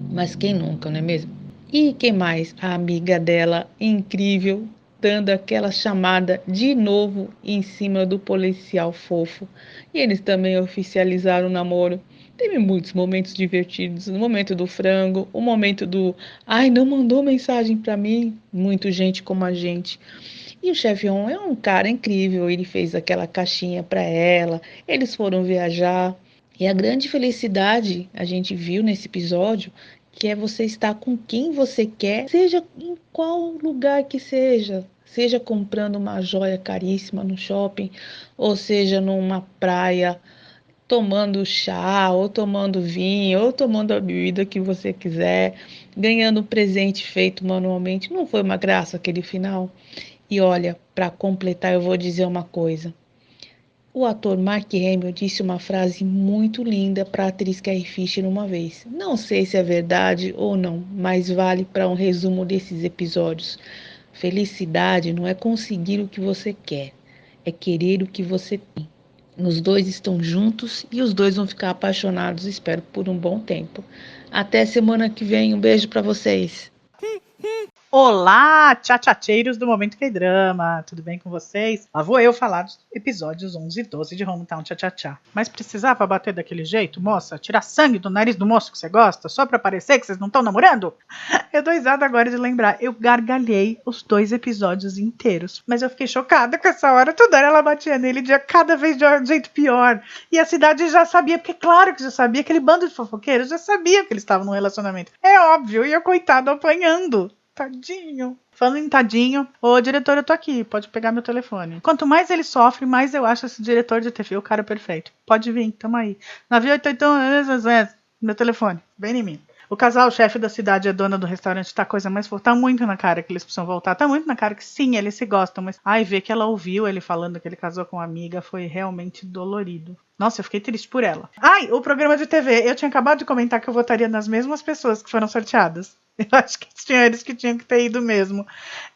Mas quem nunca, não é mesmo? E quem mais? A amiga dela, incrível, dando aquela chamada de novo em cima do policial fofo. E eles também oficializaram o namoro. Teve muitos momentos divertidos, no momento do frango, o momento do ai, não mandou mensagem pra mim, muito gente como a gente. E o chefe Ron é um cara incrível, ele fez aquela caixinha pra ela, eles foram viajar. E a grande felicidade, a gente viu nesse episódio, que é você estar com quem você quer, seja em qual lugar que seja comprando uma joia caríssima no shopping, ou seja numa praia, tomando chá, ou tomando vinho, ou tomando a bebida que você quiser, ganhando um presente feito manualmente. Não foi uma graça aquele final? E olha, para completar, eu vou dizer uma coisa. O ator Mark Hamill disse uma frase muito linda para a atriz Carrie Fisher uma vez. Não sei se é verdade ou não, mas vale para um resumo desses episódios. Felicidade não é conseguir o que você quer, é querer o que você tem. Os dois estão juntos e os dois vão ficar apaixonados, espero, por um bom tempo. Até semana que vem, um beijo para vocês. Olá, tchatchateiros do Momento K-Drama, tudo bem com vocês? Lá vou eu falar dos episódios 11 e 12 de Hometown Tchá-Tchá-Tchá. Mas precisava bater daquele jeito, moça? Tirar sangue do nariz do moço que você gosta, só pra parecer que vocês não estão namorando? Eu dou risada agora de lembrar, eu gargalhei os 2 episódios inteiros, mas eu fiquei chocada com essa hora, toda hora ela batia nele, de cada vez de um jeito pior. E a cidade já sabia, porque claro que já sabia, aquele bando de fofoqueiros já sabia que eles estavam num relacionamento. É óbvio, e eu, coitado, apanhando. Tadinho. Falando em tadinho, ô diretor, eu tô aqui, pode pegar meu telefone. Quanto mais ele sofre, mais eu acho esse diretor de TV o cara perfeito. Pode vir, tamo aí. 9881, meu telefone, vem em mim. O casal, o chefe da cidade e a dona do restaurante, tá coisa mais fofa. Tá muito na cara que eles precisam voltar. Tá muito na cara que sim, eles se gostam. Mas, ai, ver que ela ouviu ele falando que ele casou com uma amiga foi realmente dolorido. Nossa, eu fiquei triste por ela. Ai, o programa de TV. Eu tinha acabado de comentar que eu votaria nas mesmas pessoas que foram sorteadas. Eu acho que tinha eles que tinham que ter ido mesmo.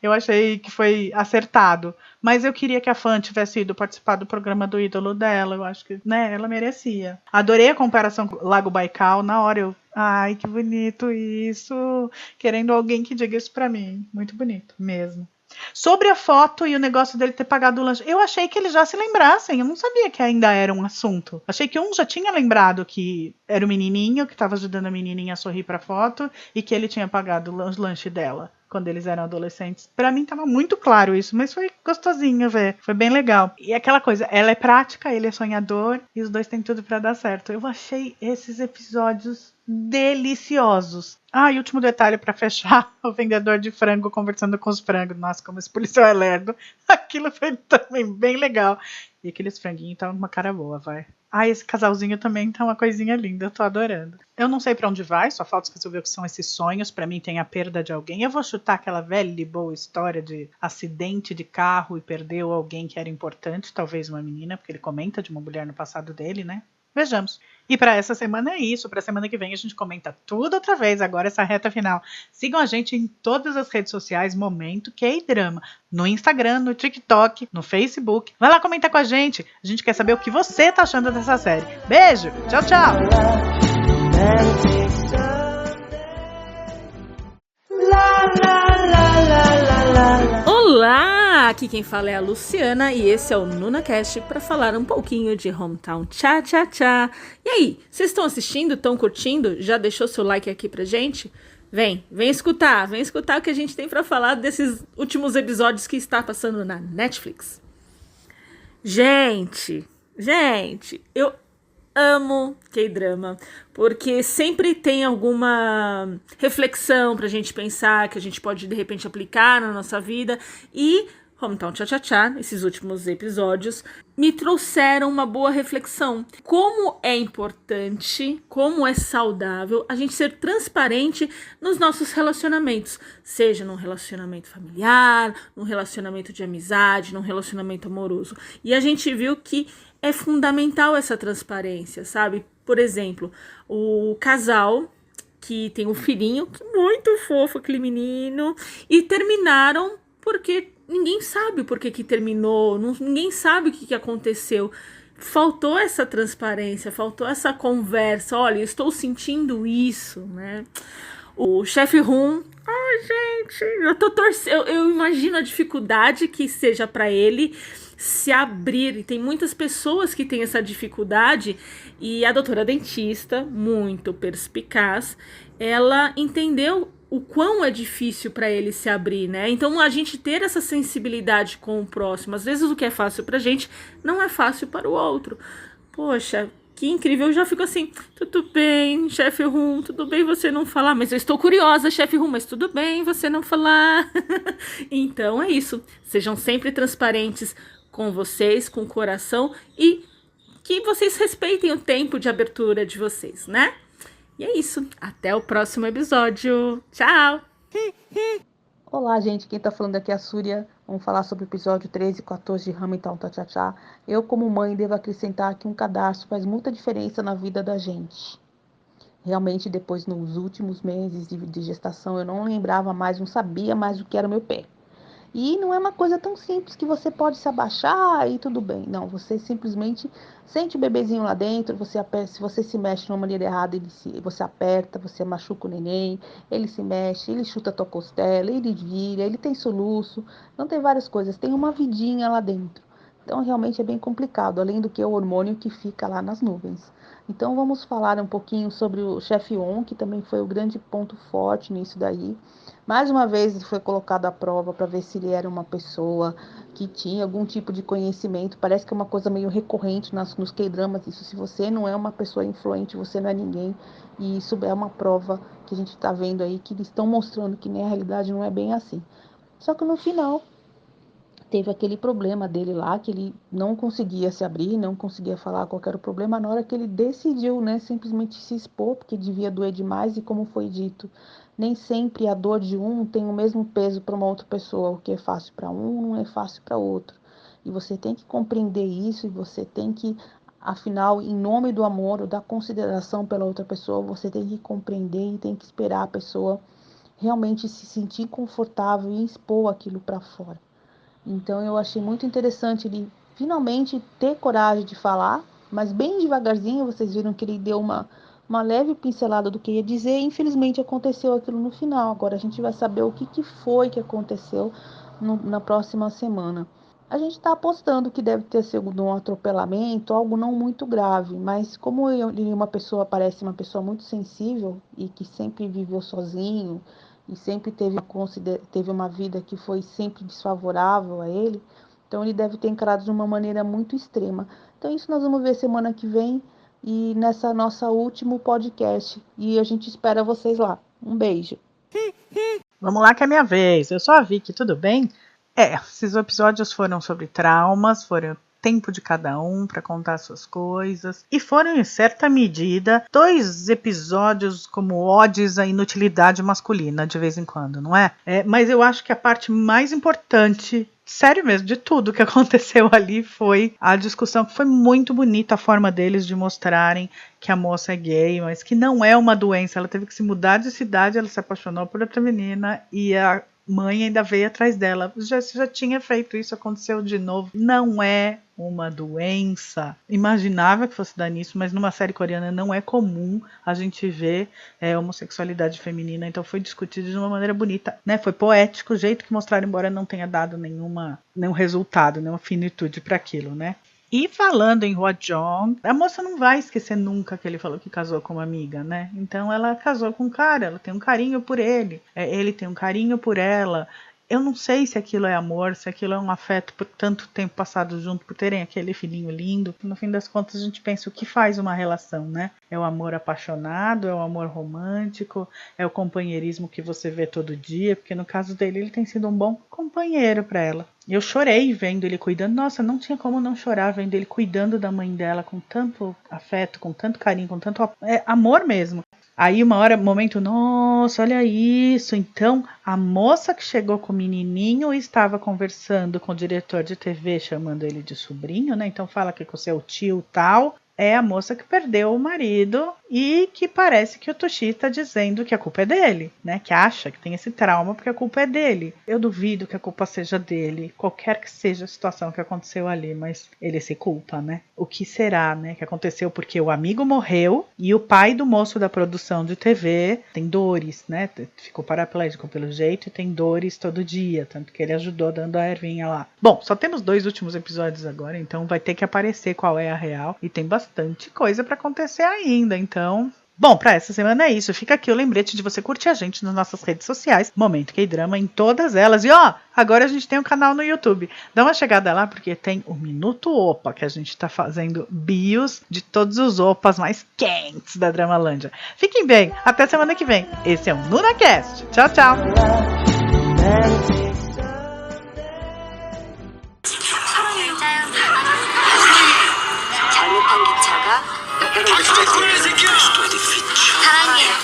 Eu achei que foi acertado. Mas eu queria que a Fã tivesse ido participar do programa do ídolo dela. Eu acho que, né, ela merecia. Adorei a comparação com o Lago Baikal. Na hora eu... Ai, que bonito isso. Querendo alguém que diga isso pra mim. Muito bonito, mesmo. Sobre a foto e o negócio dele ter pagado o lanche, eu achei que eles já se lembrassem. Eu não sabia que ainda era um assunto. Achei que um já tinha lembrado que era o menininho que estava ajudando a menininha a sorrir pra foto e que ele tinha pagado o lanche dela quando eles eram adolescentes. Pra mim tava muito claro isso, mas foi gostosinho ver. Foi bem legal. E aquela coisa, ela é prática, ele é sonhador e os dois têm tudo pra dar certo. Eu achei esses episódios deliciosos. E último detalhe pra fechar, o vendedor de frango conversando com os frangos. Nossa, como esse policial é lerdo. Aquilo foi também bem legal. E aqueles franguinhos estavam com uma cara boa, vai. Esse casalzinho também tá uma coisinha linda, eu tô adorando. Eu não sei pra onde vai, só falta resolver o que são esses sonhos. Pra mim tem a perda de alguém. Eu vou chutar aquela velha e boa história de acidente de carro e perdeu alguém que era importante, talvez uma menina, porque ele comenta de uma mulher no passado dele, né? Vejamos. E para essa semana é isso. Para a semana que vem a gente comenta tudo outra vez. Agora essa reta final. Sigam a gente em todas as redes sociais. Momento K-Drama. No Instagram, no TikTok, no Facebook. Vai lá comentar com a gente. A gente quer saber o que você tá achando dessa série. Beijo. Tchau, tchau. Olá! Aqui quem fala é a Luciana e esse é o NunaCast para falar um pouquinho de Hometown Cha-Cha-Cha. E aí, vocês estão assistindo? Estão curtindo? Já deixou seu like aqui pra gente? Vem escutar o que a gente tem para falar desses últimos episódios que está passando na Netflix. Gente, eu amo K-drama, porque sempre tem alguma reflexão pra gente pensar, que a gente pode de repente aplicar na nossa vida, e Hometown Cha-Cha-Cha, esses últimos episódios, me trouxeram uma boa reflexão. Como é importante, como é saudável a gente ser transparente nos nossos relacionamentos, seja num relacionamento familiar, num relacionamento de amizade, num relacionamento amoroso. E a gente viu que é fundamental essa transparência, sabe? Por exemplo, o casal que tem um filhinho, muito fofo aquele menino, e terminaram porque ninguém sabe por que terminou, ninguém sabe o que aconteceu. Faltou essa transparência, faltou essa conversa. Olha, eu estou sentindo isso, né? O chefe Rum, gente, eu tô torcendo, eu imagino a dificuldade que seja para ele se abrir, e tem muitas pessoas que têm essa dificuldade, e a doutora dentista, muito perspicaz, ela entendeu o quão é difícil para ele se abrir, né? Então a gente ter essa sensibilidade com o próximo, às vezes o que é fácil pra gente não é fácil para o outro. Poxa, que incrível, eu já fico assim, tudo bem, chefe Rum, tudo bem você não falar, mas eu estou curiosa, chefe Rum, mas tudo bem você não falar. Então é isso, sejam sempre transparentes com vocês, com o coração, e que vocês respeitem o tempo de abertura de vocês, né? E é isso, até o próximo episódio, tchau! Olá, gente, quem tá falando aqui é a Súria. Vamos falar sobre o episódio 13 e 14 de Hometown Cha-Cha-Cha. Eu, como mãe, devo acrescentar que um cadastro faz muita diferença na vida da gente. Realmente, depois, nos últimos meses de gestação, eu não lembrava mais, não sabia mais o que era o meu pé. E não é uma coisa tão simples que você pode se abaixar e tudo bem. Não, você simplesmente sente o bebezinho lá dentro, você aperta, se você se mexe de uma maneira errada, você aperta, você machuca o neném, ele se mexe, ele chuta a tua costela, ele vira, ele tem soluço, não tem várias coisas, tem uma vidinha lá dentro. Então realmente é bem complicado, além do que o hormônio que fica lá nas nuvens. Então vamos falar um pouquinho sobre o chefe On, que também foi o grande ponto forte nisso daí. Mais uma vez ele foi colocado à prova para ver se ele era uma pessoa que tinha algum tipo de conhecimento. Parece que é uma coisa meio recorrente nos K-dramas. Isso, se você não é uma pessoa influente, você não é ninguém. E isso é uma prova que a gente está vendo aí, que eles estão mostrando que na realidade não é bem assim. Só que no final teve aquele problema dele lá, que ele não conseguia se abrir, não conseguia falar qual era o problema, na hora que ele decidiu, né, simplesmente se expor, porque devia doer demais, e como foi dito, nem sempre a dor de um tem o mesmo peso para uma outra pessoa. O que é fácil para um não é fácil para outro. E você tem que compreender isso, e você tem que, afinal, em nome do amor ou da consideração pela outra pessoa, você tem que compreender e tem que esperar a pessoa realmente se sentir confortável e expor aquilo para fora. Então eu achei muito interessante ele finalmente ter coragem de falar, mas bem devagarzinho. Vocês viram que ele deu uma uma leve pincelada do que ia dizer, e infelizmente aconteceu aquilo no final. Agora a gente vai saber o que foi que aconteceu na próxima semana. A gente está apostando que deve ter sido um atropelamento, algo não muito grave, mas como ele parece uma pessoa muito sensível e que sempre viveu sozinho e sempre teve uma vida que foi sempre desfavorável a ele, então ele deve ter encarado de uma maneira muito extrema. Então isso nós vamos ver semana que vem e nessa nossa último podcast. E a gente espera vocês lá. Um beijo. Vamos lá que é minha vez. Eu sou a Vicky, tudo bem? Esses episódios foram sobre traumas, foram o tempo de cada um para contar suas coisas. E foram, em certa medida, 2 episódios como odes à inutilidade masculina, de vez em quando, não é? Mas eu acho que a parte mais importante, sério mesmo, de tudo que aconteceu ali foi a discussão, que foi muito bonita a forma deles de mostrarem que a moça é gay, mas que não é uma doença. Ela teve que se mudar de cidade, ela se apaixonou por outra menina e a mãe ainda veio atrás dela. Já tinha feito isso, aconteceu de novo. Não é uma doença. Imaginava que fosse dar nisso, mas numa série coreana não é comum a gente ver homossexualidade feminina. Então foi discutido de uma maneira bonita, né? Foi poético o jeito que mostraram, embora não tenha dado nenhum resultado, nenhuma finitude para aquilo, né? E falando em Hwa-jong, a moça não vai esquecer nunca que ele falou que casou com uma amiga, né? Então ela casou com um cara, ela tem um carinho por ele, ele tem um carinho por ela. Eu não sei se aquilo é amor, se aquilo é um afeto por tanto tempo passado junto, por terem aquele filhinho lindo. No fim das contas a gente pensa o que faz uma relação, né? É o amor apaixonado, é o amor romântico, é o companheirismo que você vê todo dia, porque no caso dele ele tem sido um bom companheiro para ela. Eu chorei vendo ele cuidando, nossa, não tinha como não chorar vendo ele cuidando da mãe dela com tanto afeto, com tanto carinho, com tanto amor mesmo. Aí momento, nossa, olha isso. Então, a moça que chegou com o menininho estava conversando com o diretor de TV, chamando ele de sobrinho, né? Então fala que com o seu tio tal. É a moça que perdeu o marido e que parece que o Toshi está dizendo que a culpa é dele, né? Que acha que tem esse trauma porque a culpa é dele. Eu duvido que a culpa seja dele, qualquer que seja a situação que aconteceu ali, mas ele se culpa, né? O que será, né? Que aconteceu porque o amigo morreu e o pai do moço da produção de TV tem dores, né? Ficou paraplégico pelo jeito e tem dores todo dia, tanto que ele ajudou dando a ervinha lá. Bom, só temos 2 últimos episódios agora, então vai ter que aparecer qual é a real e tem bastante coisa para acontecer ainda, então... Bom, para essa semana é isso. Fica aqui o lembrete de você curtir a gente nas nossas redes sociais, Momento K-Drama em todas elas. E agora a gente tem um canal no YouTube. Dá uma chegada lá porque tem o Minuto Opa, que a gente tá fazendo bios de todos os opas mais quentes da Dramalândia. Fiquem bem, até semana que vem. Esse é o NunaCast. Tchau, tchau. 사랑해요.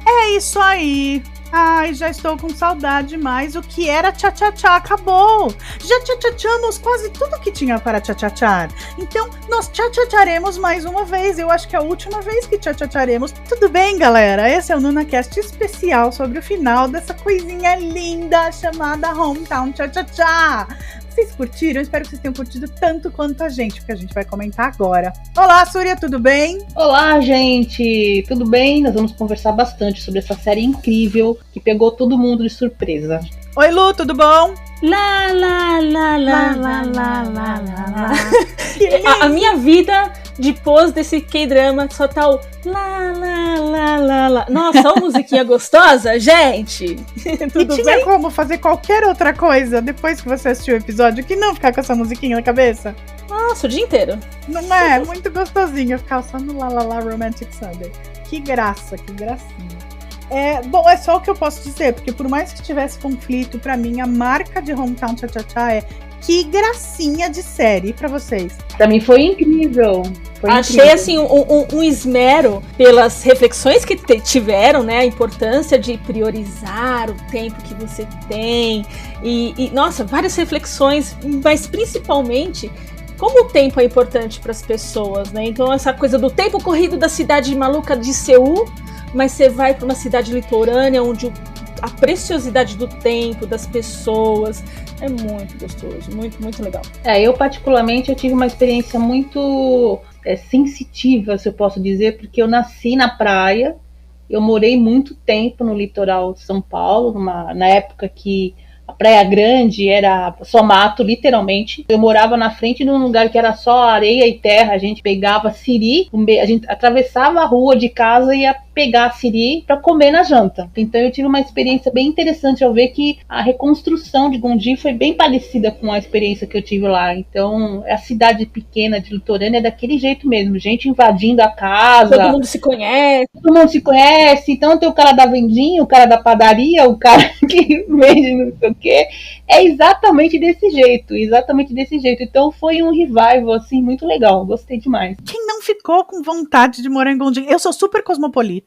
É isso aí. Ai, já estou com saudade demais. O que era tchá-tchá-tchá acabou. Já tchá-tchá-tchamos quase tudo que tinha para tchá-tchá-tchar. Então, nós tchá-tchá-tcharemos mais uma vez. Eu acho que é a última vez que tchá-tchá-tcharemos. Tudo bem, galera? Esse é o NunaCast especial sobre o final dessa coisinha linda chamada Hometown Tchá-tchá-tchá. Vocês curtiram? Eu espero que vocês tenham curtido tanto quanto a gente, porque a gente vai comentar agora. Olá, Súria, tudo bem? Olá, gente! Tudo bem? Nós vamos conversar bastante sobre essa série incrível que pegou todo mundo de surpresa. Oi, Lu, tudo bom? Lá, lá, lá, lá, lá, lá, lá, lá. A minha vida depois desse K-drama só tá o lá, lá, lá, lá, lá. Nossa, uma musiquinha gostosa, gente! Tudo bem? Tinha como fazer qualquer outra coisa depois que você assistiu o episódio que não ficar com essa musiquinha na cabeça? Nossa, o dia inteiro. Não é? Muito gostosinho ficar só no lá, lá, lá, Romantic Sunday. Que graça, que gracinha. Bom, é só o que eu posso dizer, porque por mais que tivesse conflito, pra mim, a marca de Hometown Tchá-tchá-tchá é que gracinha de série pra vocês. Pra mim foi incrível. Achei, assim, um esmero pelas reflexões que tiveram, né? A importância de priorizar o tempo que você tem. E nossa, várias reflexões, mas principalmente como o tempo é importante para as pessoas, né? Então, essa coisa do tempo corrido da cidade maluca de Seul, mas você vai para uma cidade litorânea onde a preciosidade do tempo, das pessoas. É muito gostoso, muito, muito legal. Eu particularmente eu tive uma experiência muito sensitiva, se eu posso dizer, porque eu nasci na praia, eu morei muito tempo no litoral de São Paulo, na época que a Praia Grande era só mato, literalmente. Eu morava na frente de um lugar que era só areia e terra. A gente pegava siri, a gente atravessava a rua de casa e ia pegar siri para comer na janta. Então eu tive uma experiência bem interessante ao ver que a reconstrução de Gondim foi bem parecida com a experiência que eu tive lá. Então a cidade pequena de litorânea é daquele jeito mesmo, gente invadindo a casa. Todo mundo se conhece. Todo mundo se conhece. Então tem o cara da vendinha, o cara da padaria, o cara que vende não sei o quê. É exatamente desse jeito. Então foi um revival, assim, muito legal. Gostei demais. Quem não ficou com vontade de morar em Gondim? Eu sou super cosmopolita.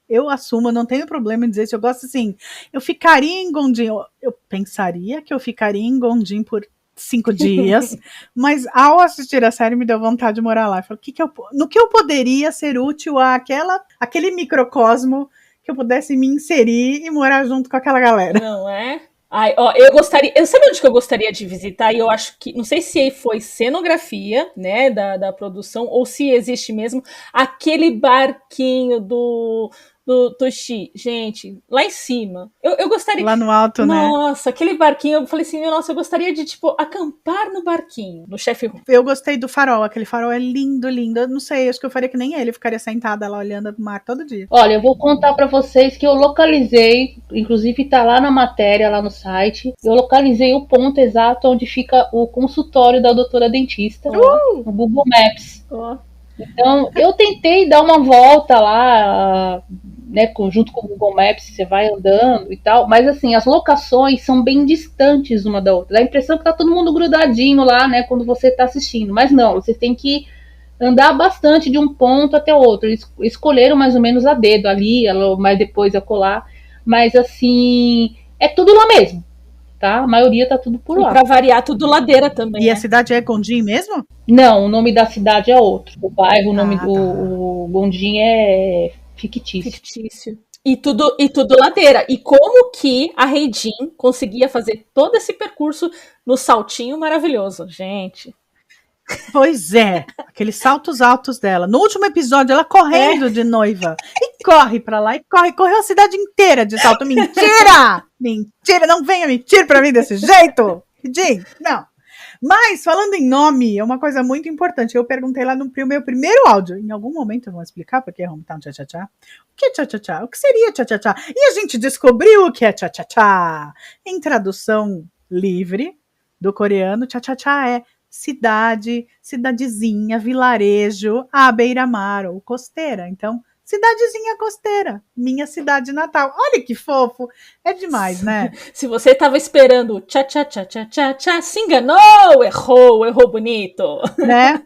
Eu assumo, não tenho problema em dizer se eu gosto assim. Eu ficaria em Gondim. Eu pensaria que eu ficaria em Gondim por 5 dias, mas ao assistir a série me deu vontade de morar lá. Eu falei, no que eu poderia ser útil aquele microcosmo que eu pudesse me inserir e morar junto com aquela galera. Não é? Ai, ó, eu gostaria. Eu sabe onde que eu gostaria de visitar? E eu acho que. Não sei se foi cenografia, né? Da produção, ou se existe mesmo aquele barquinho do Toshi. Gente, lá em cima. Eu gostaria. Lá no alto, né? Nossa, aquele barquinho. Eu falei assim, nossa, eu gostaria de, tipo, acampar no barquinho, no Chefe Rum. Eu gostei do farol. Aquele farol é lindo, lindo. Eu não sei, acho que eu faria que nem ele. Eu ficaria sentada lá olhando pro mar todo dia. Olha, eu vou contar pra vocês que eu localizei, inclusive tá lá na matéria, lá no site, eu localizei o ponto exato onde fica o consultório da doutora dentista, no Google Maps. Então, eu tentei dar uma volta lá, né, junto com o Google Maps, você vai andando e tal, mas assim, as locações são bem distantes uma da outra. Dá a impressão que tá todo mundo grudadinho lá, né, quando você tá assistindo, mas não, você tem que andar bastante de um ponto até o outro. Eles escolheram mais ou menos a dedo ali, mas depois a colar, mas assim, é tudo lá mesmo, tá? A maioria tá tudo por lá. E pra variar, tudo ladeira também. E a cidade é Gondim mesmo? Não, o nome da cidade é outro. O bairro, o nome do Gondim é fictício. E tudo ladeira. E como que a Heijin conseguia fazer todo esse percurso no saltinho maravilhoso, gente? Pois é, aqueles saltos altos dela. No último episódio, ela correndo de noiva. E corre pra lá, correu a cidade inteira de salto. Mentira! Mentira, não venha mentir pra mim desse jeito! Jim, não. Mas, falando em nome, é uma coisa muito importante. Eu perguntei lá no meu primeiro áudio. Em algum momento eu vou explicar porque é Hometown Cha-Cha-Cha. O que é Cha-Cha-Cha? O que seria Cha-Cha-Cha? E a gente descobriu o que é Cha-Cha-Cha. Em tradução livre do coreano, Cha-Cha-Cha é cidade, cidadezinha, vilarejo, à beira-mar ou costeira. Então, cidadezinha costeira, minha cidade natal. Olha que fofo, é demais, né? Se você estava esperando tchá, se enganou, errou bonito. Né?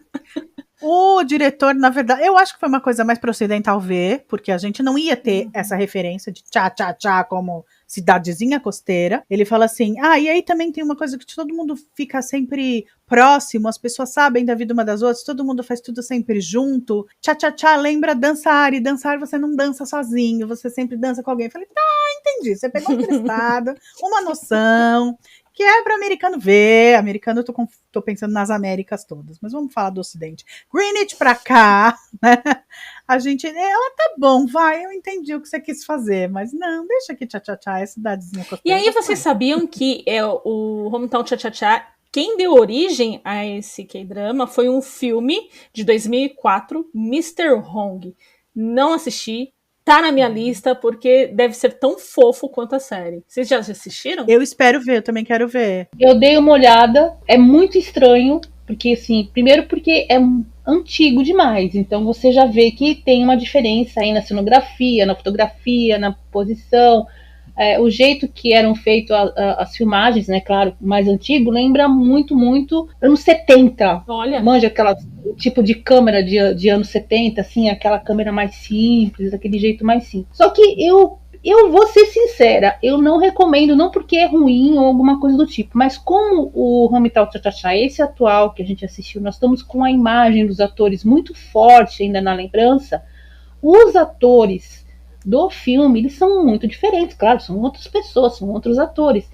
O diretor, na verdade, eu acho que foi uma coisa mais pro ocidental ver, porque a gente não ia ter essa referência de tchá como cidadezinha costeira. Ele fala assim, e aí também tem uma coisa que todo mundo fica sempre próximo, as pessoas sabem da vida uma das outras, todo mundo faz tudo sempre junto. Tchá lembra dançar, e dançar você não dança sozinho, você sempre dança com alguém. Eu falei, entendi, você pegou emprestado, uma noção, que é para americano ver. Americano, eu tô pensando nas Américas todas, mas vamos falar do Ocidente. Greenwich pra cá, né? A gente, ela tá bom, vai, eu entendi o que você quis fazer, mas não, deixa aqui Cha-Cha-Cha, é cidadezinha costeira. E aí vocês sabiam que o Hometown Cha-Cha-Cha, quem deu origem a esse K-drama foi um filme de 2004, Mr. Hong. Não assisti, tá na minha lista, porque deve ser tão fofo quanto a série. Vocês já assistiram? Eu espero ver, eu também quero ver. Eu dei uma olhada, é muito estranho, porque assim, primeiro porque é antigo demais, então você já vê que tem uma diferença aí na cenografia, na fotografia, na posição, o jeito que eram feitas as filmagens, né, claro, mais antigo, lembra muito anos 70. Olha. Manja aquela tipo de câmera de anos 70, assim, aquela câmera mais simples, daquele jeito mais simples. Só que eu vou ser sincera, eu não recomendo, não porque é ruim ou alguma coisa do tipo, mas como o Hometown Cha-Cha-Cha, esse atual que a gente assistiu, nós estamos com a imagem dos atores muito forte ainda na lembrança, os atores do filme, eles são muito diferentes, claro, são outras pessoas, são outros atores.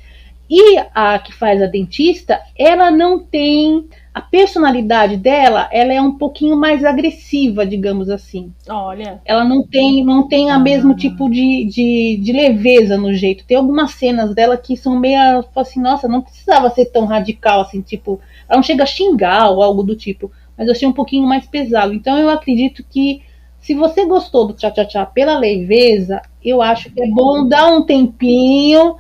E a que faz a dentista, ela não tem... A personalidade dela, ela é um pouquinho mais agressiva, digamos assim. Olha. Ela não tem a mesmo tipo de leveza no jeito. Tem algumas cenas dela que são meio assim, nossa, não precisava ser tão radical, assim, tipo... Ela não chega a xingar ou algo do tipo, mas eu achei um pouquinho mais pesado. Então eu acredito que se você gostou do Tchá Tchá Tchá pela leveza, eu acho que é bom dar um tempinho...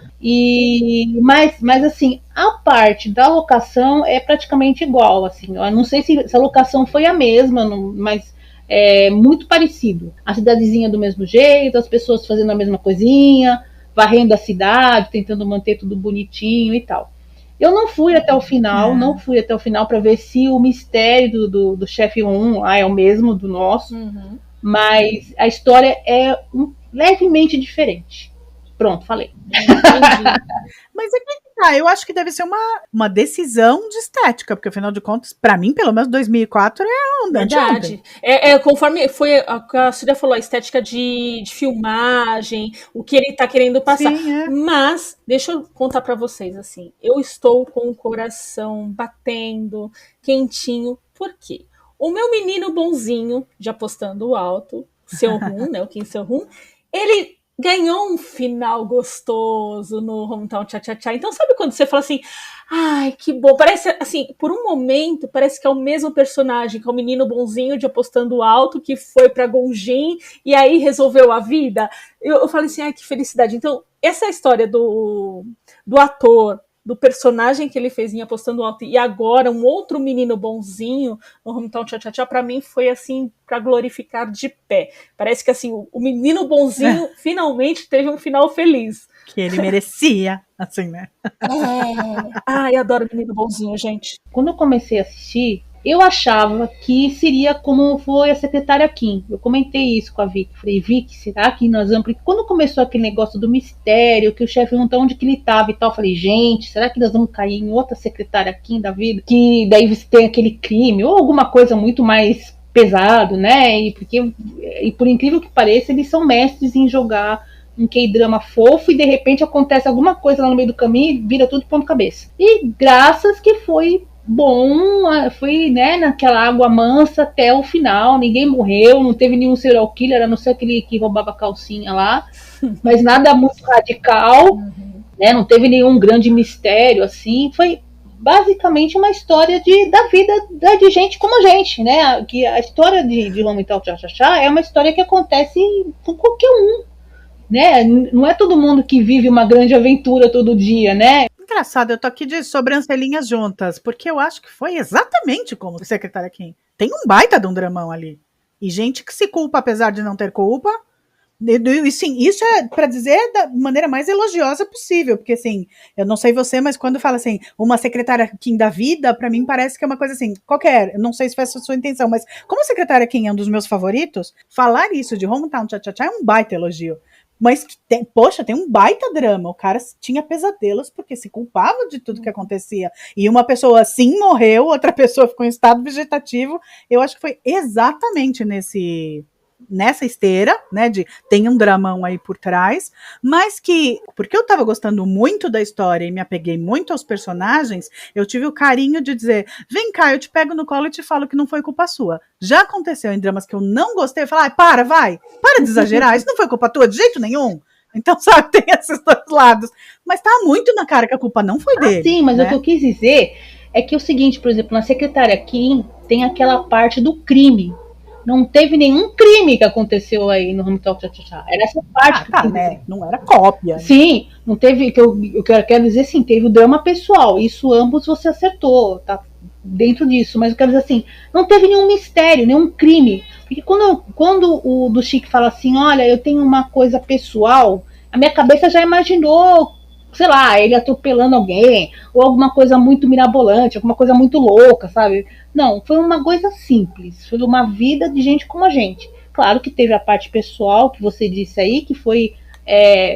Mas assim, a parte da locação é praticamente igual, assim. Eu não sei se a locação foi a mesma, mas é muito parecido. A cidadezinha do mesmo jeito, as pessoas fazendo a mesma coisinha, varrendo a cidade, tentando manter tudo bonitinho e tal. Eu não fui até o final, para ver se o mistério do chefe 1 é o mesmo do nosso, mas a história é levemente diferente. Pronto, falei. Entendi. Mas é que eu acho que deve ser uma decisão de estética, porque afinal de contas, pra mim, pelo menos 2004 é um Verdade. Conforme foi a Surya falou, a estética de filmagem, o que ele tá querendo passar. Sim, Mas, deixa eu contar pra vocês, assim, eu estou com o coração batendo, quentinho. Por quê? O meu menino bonzinho, de Apostando Alto, Seo-hun, né, o Kim Seo-hun, ele ganhou um final gostoso no Hometown Tchá Tchá Tchá. Então, sabe quando você fala assim, ai, que bom. Parece, assim, por um momento, parece que é o mesmo personagem, que é o menino bonzinho de Apostando Alto, que foi pra Gonjin e aí resolveu a vida. Eu falei assim, ai, que felicidade. Então, essa história do ator, do personagem que ele fez em Apostando Alto e agora um outro menino bonzinho no Hometown Tchá Tchá Tchá, pra mim foi assim, pra glorificar de pé. Parece que assim, o menino bonzinho finalmente teve um final feliz. que ele merecia, assim, né? Ai, adoro menino bonzinho, gente. Quando eu comecei a assistir, eu achava que seria como foi a secretária Kim. Eu comentei isso com a Vicky. Falei, Vicky, será que nós vamos... Porque quando começou aquele negócio do mistério, que o chefe não tá onde que ele tava e tal, eu falei, gente, será que nós vamos cair em outra secretária Kim da vida? Que daí você tem aquele crime, ou alguma coisa muito mais pesado, né? E por incrível que pareça, eles são mestres em jogar um K-drama fofo e de repente acontece alguma coisa lá no meio do caminho e vira tudo ponto cabeça. E graças que foi bom, foi, né, naquela água mansa até o final, ninguém morreu, não teve nenhum serial killer, a não ser aquele que roubava calcinha lá, mas nada muito radical, né, não teve nenhum grande mistério, assim, foi basicamente uma história da vida de gente como a gente, né, que a história de Hometown Tchá Tchá Tchá é uma história que acontece com qualquer um, né, não é todo mundo que vive uma grande aventura todo dia, né. Engraçado, eu tô aqui de sobrancelhinhas juntas, porque eu acho que foi exatamente como o secretário Kim. Tem um baita de um dramão ali. E gente que se culpa apesar de não ter culpa. E sim, isso é para dizer da maneira mais elogiosa possível, porque assim, eu não sei você, mas quando fala assim, uma secretária Kim da vida, para mim parece que é uma coisa assim, qualquer, eu não sei se foi essa a sua intenção, mas como a secretária Kim é um dos meus favoritos, falar isso de Hometown Tchá Tchá Tchá é um baita elogio. Mas, tem um baita drama. O cara tinha pesadelos porque se culpava de tudo que acontecia. E uma pessoa assim morreu, outra pessoa ficou em estado vegetativo. Eu acho que foi exatamente nessa esteira, né, tem um dramão aí por trás, mas porque eu tava gostando muito da história e me apeguei muito aos personagens, eu tive o carinho de dizer, vem cá, eu te pego no colo e te falo que não foi culpa sua. Já aconteceu em dramas que eu não gostei, eu falo, para de exagerar, isso não foi culpa tua de jeito nenhum. Então, sabe, tem esses dois lados. Mas tá muito na cara que a culpa não foi dele. Sim, mas né? o que eu quis dizer é que é o seguinte, por exemplo, na secretária Kim tem aquela parte do crime. Não teve nenhum crime que aconteceu aí no Hometown Tchá Tchá Tchá. Era essa parte que né? Não era cópia. Sim, não teve. Eu quero dizer assim, teve o drama pessoal. Isso ambos você acertou, tá dentro disso. Mas eu quero dizer assim, não teve nenhum mistério, nenhum crime. Porque quando o do Chique fala assim, olha, eu tenho uma coisa pessoal, a minha cabeça já imaginou, sei lá, ele atropelando alguém, ou alguma coisa muito mirabolante, alguma coisa muito louca, sabe? Não, foi uma coisa simples, foi uma vida de gente como a gente. Claro que teve a parte pessoal, que você disse aí, que foi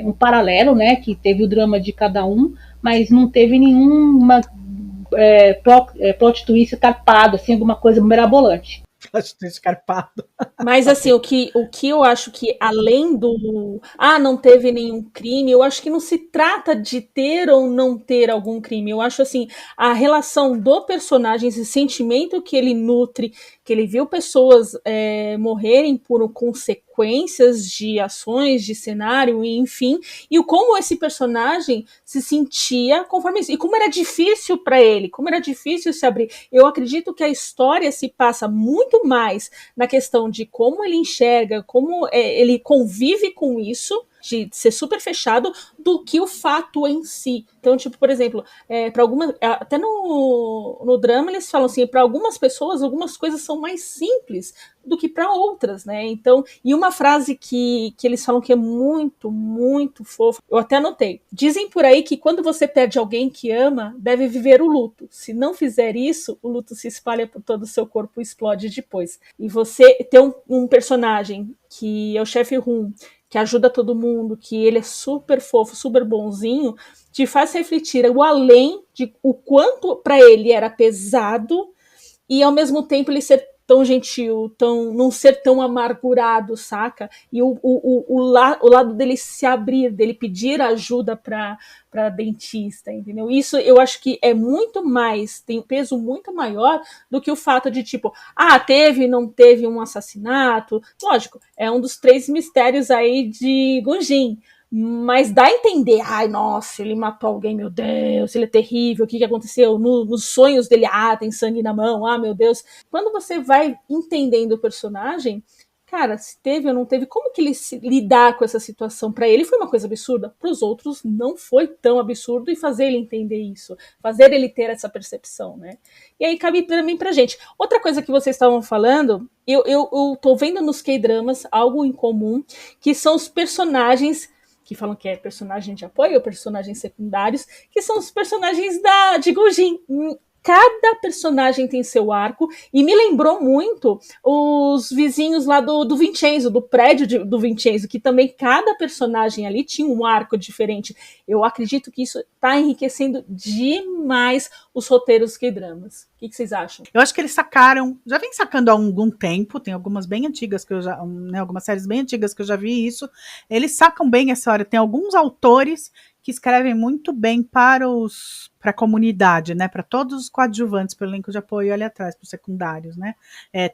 um paralelo, né, que teve o drama de cada um, mas não teve nenhuma plot twist carpado, assim, alguma coisa mirabolante. plot twist escarpado. Mas assim, o que eu acho que além do não teve nenhum crime, eu acho que não se trata de ter ou não ter algum crime. Eu acho assim, a relação do personagem, esse sentimento que ele nutre, que ele viu pessoas morrerem por consequências de ações, de cenário, enfim, e como esse personagem se sentia conforme isso, e como era difícil para ele, como era difícil se abrir. Eu acredito que a história se passa muito mais na questão de como ele enxerga, como ele convive com isso, de ser super fechado, do que o fato em si. Então, tipo, por exemplo, para algumas, até no drama eles falam assim, para algumas pessoas, algumas coisas são mais simples do que para outras, né? Então, e uma frase que eles falam que é muito, muito fofa, eu até anotei. Dizem por aí que quando você perde alguém que ama, deve viver o luto. Se não fizer isso, o luto se espalha por todo o seu corpo e explode depois. E você ter um personagem que é o chefe Hun, que ajuda todo mundo, que ele é super fofo, super bonzinho, te faz refletir o além de o quanto para ele era pesado e ao mesmo tempo ele ser tão gentil, não ser tão amargurado, saca? E o lado dele se abrir, dele pedir ajuda para dentista, entendeu? Isso eu acho que é muito mais, tem um peso muito maior do que o fato de tipo, teve, não teve um assassinato. Lógico, é um dos 3 mistérios aí de Gunjin. Mas dá a entender, nossa, ele matou alguém, meu Deus, ele é terrível, o que aconteceu? Nos sonhos dele, tem sangue na mão, meu Deus. Quando você vai entendendo o personagem, cara, se teve ou não teve, como que ele lidar com essa situação? Para ele foi uma coisa absurda, para os outros não foi tão absurdo, e fazer ele entender isso, fazer ele ter essa percepção, né? E aí cabe também pra gente. Outra coisa que vocês estavam falando, eu tô vendo nos K-dramas algo em comum, que são os personagens que falam que é personagem de apoio ou personagens secundários, que são os personagens de Gunjin. Cada personagem tem seu arco, e me lembrou muito os vizinhos lá do Vincenzo, do prédio do Vincenzo, que também cada personagem ali tinha um arco diferente. Eu acredito que isso está enriquecendo demais os roteiros K-dramas. O que vocês acham? Eu acho que eles sacaram, já vem sacando há algum tempo, tem algumas bem antigas que eu já, né, algumas séries bem antigas que eu já vi isso. Eles sacam bem essa hora. Tem alguns autores que escrevem muito bem para a comunidade, né, para todos os coadjuvantes, para o elenco de apoio ali atrás, para os secundários, né,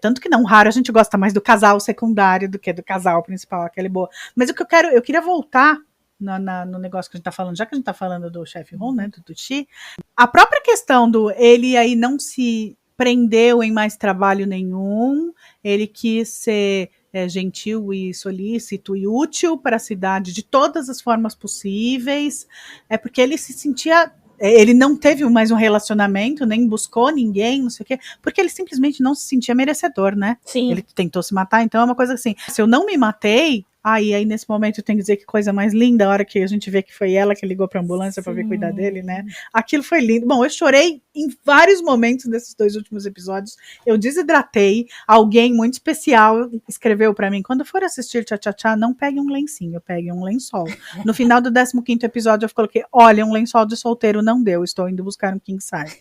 tanto que não raro a gente gosta mais do casal secundário do que do casal principal, aquele boa. Mas o que eu queria voltar no negócio que a gente tá falando, já que a gente tá falando do chefe Hun, né, do Tucci, a própria questão do ele aí não se prendeu em mais trabalho nenhum, ele quis ser gentil e solícito e útil para a cidade de todas as formas possíveis, porque ele se sentia, ele não teve mais um relacionamento, nem buscou ninguém, não sei o quê, porque ele simplesmente não se sentia merecedor, né? Sim. Ele tentou se matar, então é uma coisa assim, se eu não me matei, aí nesse momento eu tenho que dizer que coisa mais linda, a hora que a gente vê que foi ela que ligou pra ambulância para vir cuidar dele, né? Aquilo foi lindo. Bom, eu chorei em vários momentos desses 2 últimos episódios. Eu desidratei. Alguém muito especial escreveu pra mim, quando for assistir Tchá Tchá Tchá, não pegue um lencinho, pegue um lençol. No final do 15º episódio eu coloquei, olha, um lençol de solteiro não deu, estou indo buscar um king size.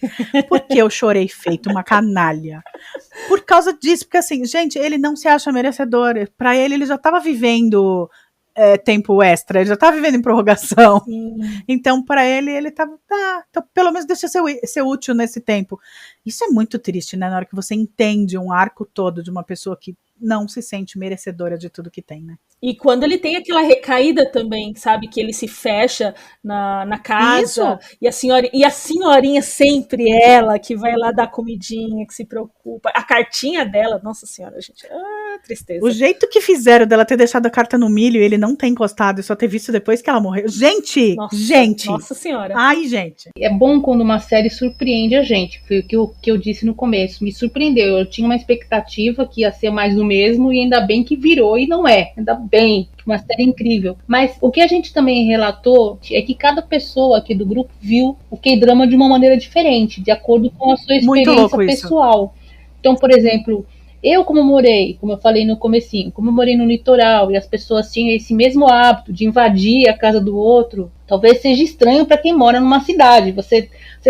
Porque eu chorei feito uma canalha. Por causa disso, porque assim, gente, ele não se acha merecedor. Pra ele já estava vivendo tempo extra, ele já estava vivendo em prorrogação. Sim. Então, para ele estava, então, pelo menos deixa ser útil nesse tempo. Isso é muito triste, né? Na hora que você entende um arco todo de uma pessoa que não se sente merecedora de tudo que tem, né? E quando ele tem aquela recaída também, sabe? Que ele se fecha na casa. Isso. E a senhorinha sempre ela, que vai lá dar comidinha, que se preocupa. A cartinha dela, nossa senhora, gente. Tristeza. O jeito que fizeram dela ter deixado a carta no milho e ele não ter encostado e só ter visto depois que ela morreu. Gente! Nossa senhora. Ai, gente. É bom quando uma série surpreende a gente. Foi o que eu disse no começo. Me surpreendeu. Eu tinha uma expectativa que ia ser mais do mesmo e ainda bem que virou e não é. Ainda bem. Uma série incrível. Mas o que a gente também relatou é que cada pessoa aqui do grupo viu o K-drama de uma maneira diferente, de acordo com a sua experiência pessoal. Então, por exemplo, Eu, como eu falei no comecinho, como eu morei no litoral e as pessoas tinham esse mesmo hábito de invadir a casa do outro, talvez seja estranho para quem mora numa cidade. Você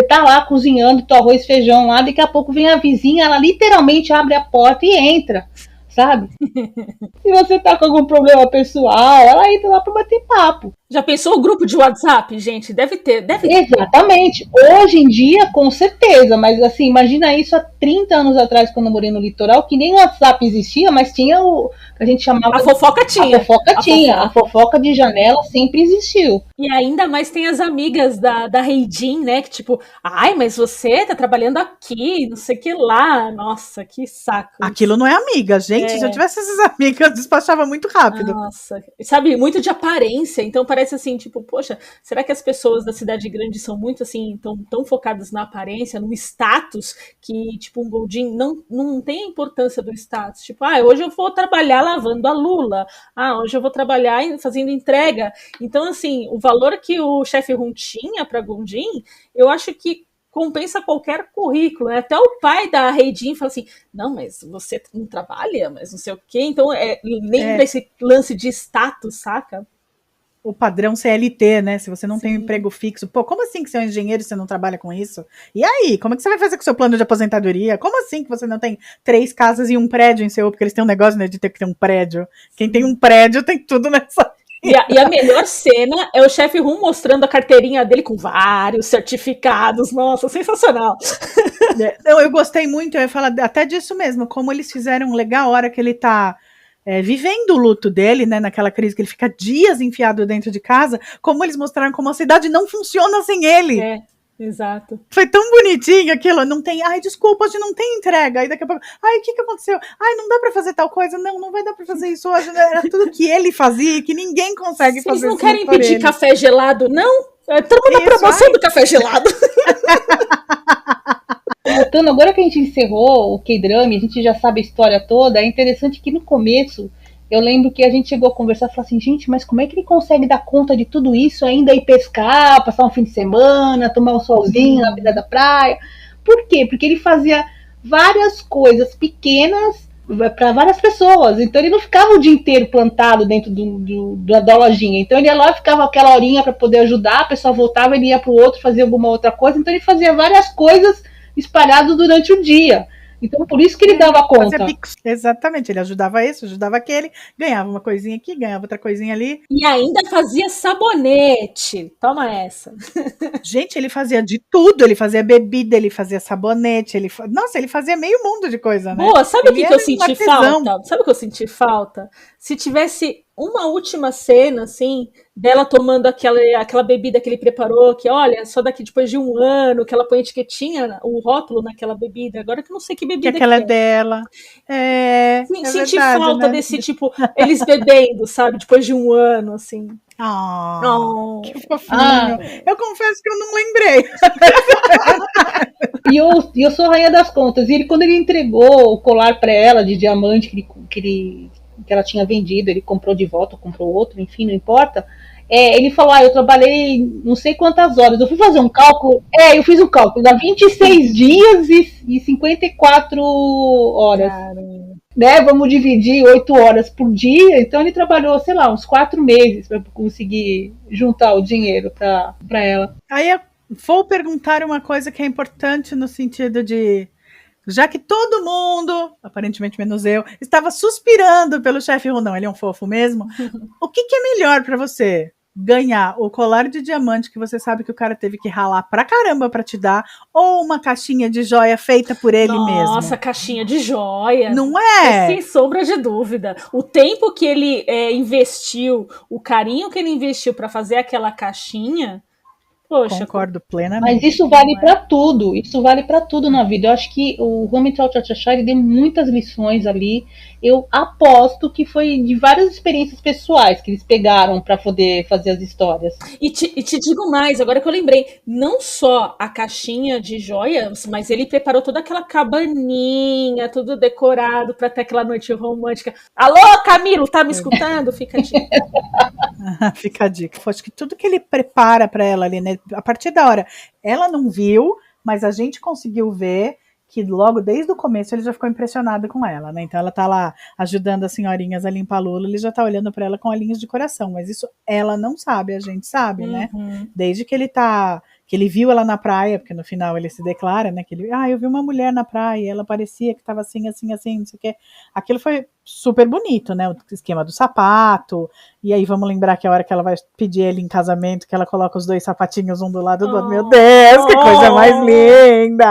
tá lá cozinhando teu arroz e feijão lá, daqui a pouco vem a vizinha, ela literalmente abre a porta e entra, sabe? Se você tá com algum problema pessoal, ela entra lá para bater papo. Já pensou o grupo de WhatsApp, gente? Deve ter. Exatamente. Hoje em dia, com certeza, mas assim, imagina isso há 30 anos atrás, quando eu morei no litoral, que nem o WhatsApp existia, mas tinha o que a gente chamava... A fofoca tinha. A fofoca de janela sempre existiu. E ainda mais tem as amigas da Reidin, né? Que tipo, ai, mas você tá trabalhando aqui, não sei o que lá. Nossa, que saco. Aquilo não é amiga, gente. Se eu tivesse essas amigas, despachava muito rápido. Nossa, sabe, muito de aparência. Então parece assim, tipo, poxa, será que as pessoas da cidade grande são muito assim, tão focadas na aparência, no status, que tipo, um Goldin não tem a importância do status. Tipo, hoje eu vou trabalhar lavando a lula. Hoje eu vou trabalhar fazendo entrega. Então, assim, o valor que o chefe Hun tinha para Goldin, eu acho que compensa qualquer currículo, né? Até o pai da Reidin fala assim, não, mas você não trabalha, mas não sei o quê. Então, lembra esse lance de status, saca? O padrão CLT, né? Se você não tem um emprego fixo. Pô, como assim que você é um engenheiro e você não trabalha com isso? E aí, como é que você vai fazer com o seu plano de aposentadoria? Como assim que você não tem 3 casas e um prédio em seu... Porque eles têm um negócio, né, de ter que ter um prédio. Quem tem um prédio tem tudo nessa... E a melhor cena é o chefe Hun mostrando a carteirinha dele com vários certificados. Nossa, sensacional. Não, eu gostei muito, eu ia falar até disso mesmo, como eles fizeram legal a hora que ele tá... vivendo o luto dele, né, naquela crise que ele fica dias enfiado dentro de casa, como eles mostraram como a cidade não funciona sem ele. Exato. Foi tão bonitinho aquilo, não tem, desculpa, hoje não tem entrega, aí daqui a pouco, o que aconteceu? Não dá pra fazer tal coisa, não vai dar pra fazer isso hoje, era tudo que ele fazia, que ninguém consegue fazer. Vocês não querem pedir café gelado, não? Estamos na promoção do café gelado. Voltando, agora que a gente encerrou o K-Drama, a gente já sabe a história toda, é interessante que no começo, eu lembro que a gente chegou a conversar e falou assim, gente, mas como é que ele consegue dar conta de tudo isso, ainda ir pescar, passar um fim de semana, tomar um solzinho na beira da praia? Por quê? Porque ele fazia várias coisas pequenas para várias pessoas, então ele não ficava o dia inteiro plantado dentro da lojinha, então ele ia lá, ficava aquela horinha para poder ajudar, a pessoa voltava, ele ia para o outro, fazia alguma outra coisa, então ele fazia várias coisas espalhados durante o dia. Então, por isso que ele dava conta. Exatamente, ele ajudava esse, ajudava aquele, ganhava uma coisinha aqui, ganhava outra coisinha ali. E ainda fazia sabonete. Toma essa. Gente, ele fazia de tudo, ele fazia bebida, ele fazia sabonete, nossa, ele fazia meio mundo de coisa, né? Boa, sabe o que eu senti falta? Sabe o que eu senti falta? Se tivesse uma última cena, assim, dela tomando aquela bebida que ele preparou, que olha, só daqui depois de um ano, que ela põe etiquetinha, o rótulo naquela bebida, agora que eu não sei que bebida que aquela é dela. Senti falta, né? Desse tipo, eles bebendo, sabe, depois de um ano, assim. Que fofinho. Eu confesso que eu não lembrei. E eu sou a rainha das contas. E quando ele entregou o colar para ela de diamante que ela tinha vendido, ele comprou de volta, comprou outro, enfim, não importa. Ele falou, eu trabalhei não sei quantas horas. Eu fui fazer um cálculo. Eu fiz um cálculo, dá 26 dias e 54 horas. Né? Vamos dividir 8 horas por dia. Então ele trabalhou, sei lá, uns 4 meses para conseguir juntar o dinheiro para ela. Aí eu vou perguntar uma coisa que é importante no sentido de... Já que todo mundo, aparentemente menos eu, estava suspirando pelo chefe Rondão, ele é um fofo mesmo, o que é melhor para você? Ganhar o colar de diamante que você sabe que o cara teve que ralar pra caramba pra te dar, ou uma caixinha de joia feita por ele mesmo? Nossa, caixinha de joia. Não é? Sem sombra de dúvida. O tempo que ele investiu, o carinho que ele investiu pra fazer aquela caixinha... Poxa, concordo plenamente. Mas isso vale para tudo. Isso vale para tudo na vida. Eu acho que o Romental Cha-Cha-Cha, ele deu muitas lições ali. Eu aposto que foi de várias experiências pessoais que eles pegaram para poder fazer as histórias. E te digo mais, agora que eu lembrei, não só a caixinha de joias, mas ele preparou toda aquela cabaninha, tudo decorado para ter aquela noite romântica. Alô, Camilo, tá me escutando? Fica a dica. Fica a dica. Acho que tudo que ele prepara para ela ali, né? A partir da hora, ela não viu, mas a gente conseguiu ver que logo desde o começo ele já ficou impressionado com ela, né? Então ela tá lá ajudando as senhorinhas a limpar a lula, ele já tá olhando pra ela com olhinhos de coração, mas isso ela não sabe, a gente sabe, né? Desde que ele viu ela na praia, porque no final ele se declara, né? Que ele, eu vi uma mulher na praia, e ela parecia que tava assim, assim, assim, não sei o quê. Aquilo foi super bonito, né? O esquema do sapato. E aí vamos lembrar que a hora que ela vai pedir ele em casamento, que ela coloca os 2 sapatinhos um do lado do outro. Meu Deus, que coisa mais linda!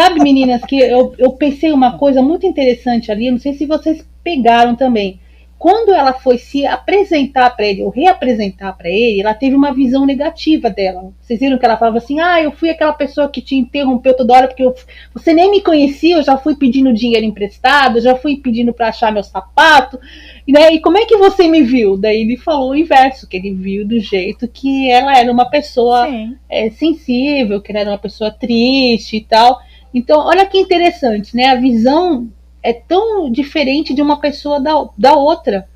Sabe, meninas, que eu pensei uma coisa muito interessante ali, não sei se vocês pegaram também. Quando ela foi se apresentar para ele, ou reapresentar para ele, ela teve uma visão negativa dela. Vocês viram que ela falava assim, eu fui aquela pessoa que te interrompeu toda hora, porque você nem me conhecia, eu já fui pedindo dinheiro emprestado, já fui pedindo para achar meu sapato, e como é que você me viu? Daí ele falou o inverso, que ele viu do jeito que ela era uma pessoa sensível, que ela era uma pessoa triste e tal. Então, olha que interessante, né? A visão é tão diferente de uma pessoa da outra.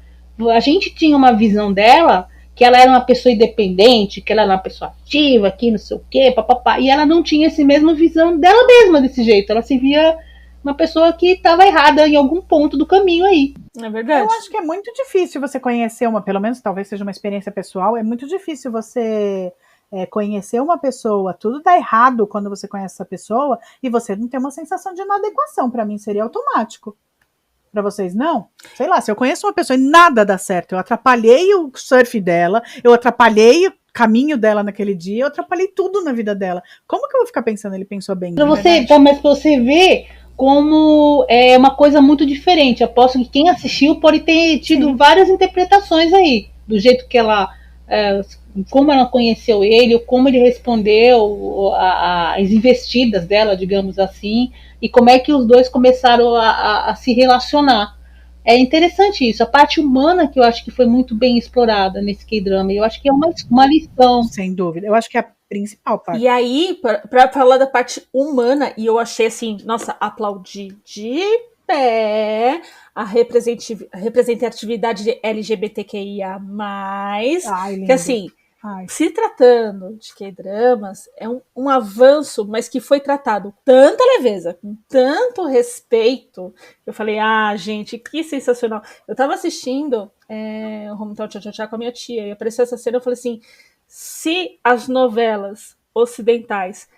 A gente tinha uma visão dela, que ela era uma pessoa independente, que ela era uma pessoa ativa, que não sei o quê, papapá, e ela não tinha essa mesma visão dela mesma desse jeito. Ela se via uma pessoa que estava errada em algum ponto do caminho aí. É verdade. Eu acho que é muito difícil você conhecer pelo menos talvez seja uma experiência pessoal, é muito difícil você conhecer uma pessoa, tudo dá errado quando você conhece essa pessoa e você não tem uma sensação de inadequação. Para mim seria automático. Para vocês não? Sei lá, se eu conheço uma pessoa e nada dá certo, eu atrapalhei o surf dela, eu atrapalhei o caminho dela naquele dia, eu atrapalhei tudo na vida dela. Como que eu vou ficar pensando, ele pensou bem? Mas você vê como é uma coisa muito diferente. Aposto que quem assistiu pode ter tido várias interpretações aí, do jeito que ela como ela conheceu ele, ou como ele respondeu as investidas dela, digamos assim, e como é que os dois começaram a se relacionar. É interessante isso, a parte humana que eu acho que foi muito bem explorada nesse K-drama, eu acho que é uma lição. Sem dúvida, eu acho que é a principal parte. E aí, pra falar da parte humana, e eu achei assim, nossa, aplaudi de pé a representatividade de LGBTQIA+, que assim, se tratando de K-dramas, é um avanço, mas que foi tratado com tanta leveza, com tanto respeito. Eu falei, gente, que sensacional. Eu tava assistindo o Hometown Cha-Cha-Cha com a minha tia, e apareceu essa cena, eu falei assim, se as novelas ocidentais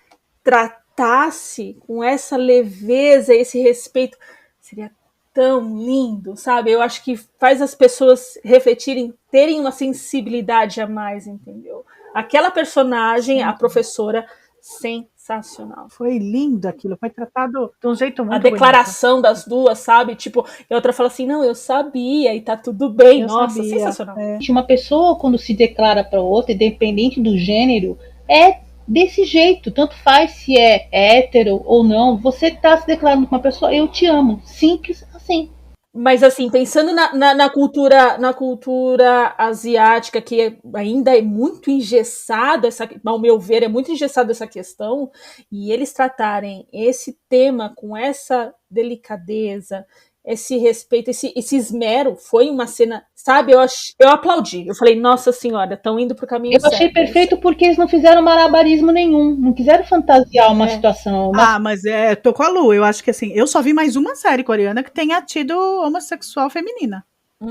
tratasse com essa leveza, esse respeito, seria tão lindo, sabe? Eu acho que faz as pessoas refletirem, terem uma sensibilidade a mais, entendeu? Aquela personagem, a professora, sensacional. Foi lindo aquilo, foi tratado de um jeito muito bonito. A declaração das duas, sabe? Tipo, e a outra fala assim, não, eu sabia, e tá tudo bem. Nossa, sensacional. Uma pessoa, quando se declara para outra, independente do gênero, é desse jeito, tanto faz se é hétero ou não, você tá se declarando com uma pessoa, eu te amo, simples assim. Mas assim, pensando na cultura asiática, que ainda é muito engessada, ao meu ver, é muito engessada essa questão, e eles tratarem esse tema com essa delicadeza, esse respeito, esse esmero, foi uma cena, sabe, eu aplaudi, eu falei, nossa senhora, estão indo pro caminho certo. Eu achei perfeito porque eles não fizeram malabarismo nenhum, não quiseram fantasiar uma situação. Mas tô com a Lu, eu acho que assim, eu só vi mais uma série coreana que tenha tido homossexual feminina,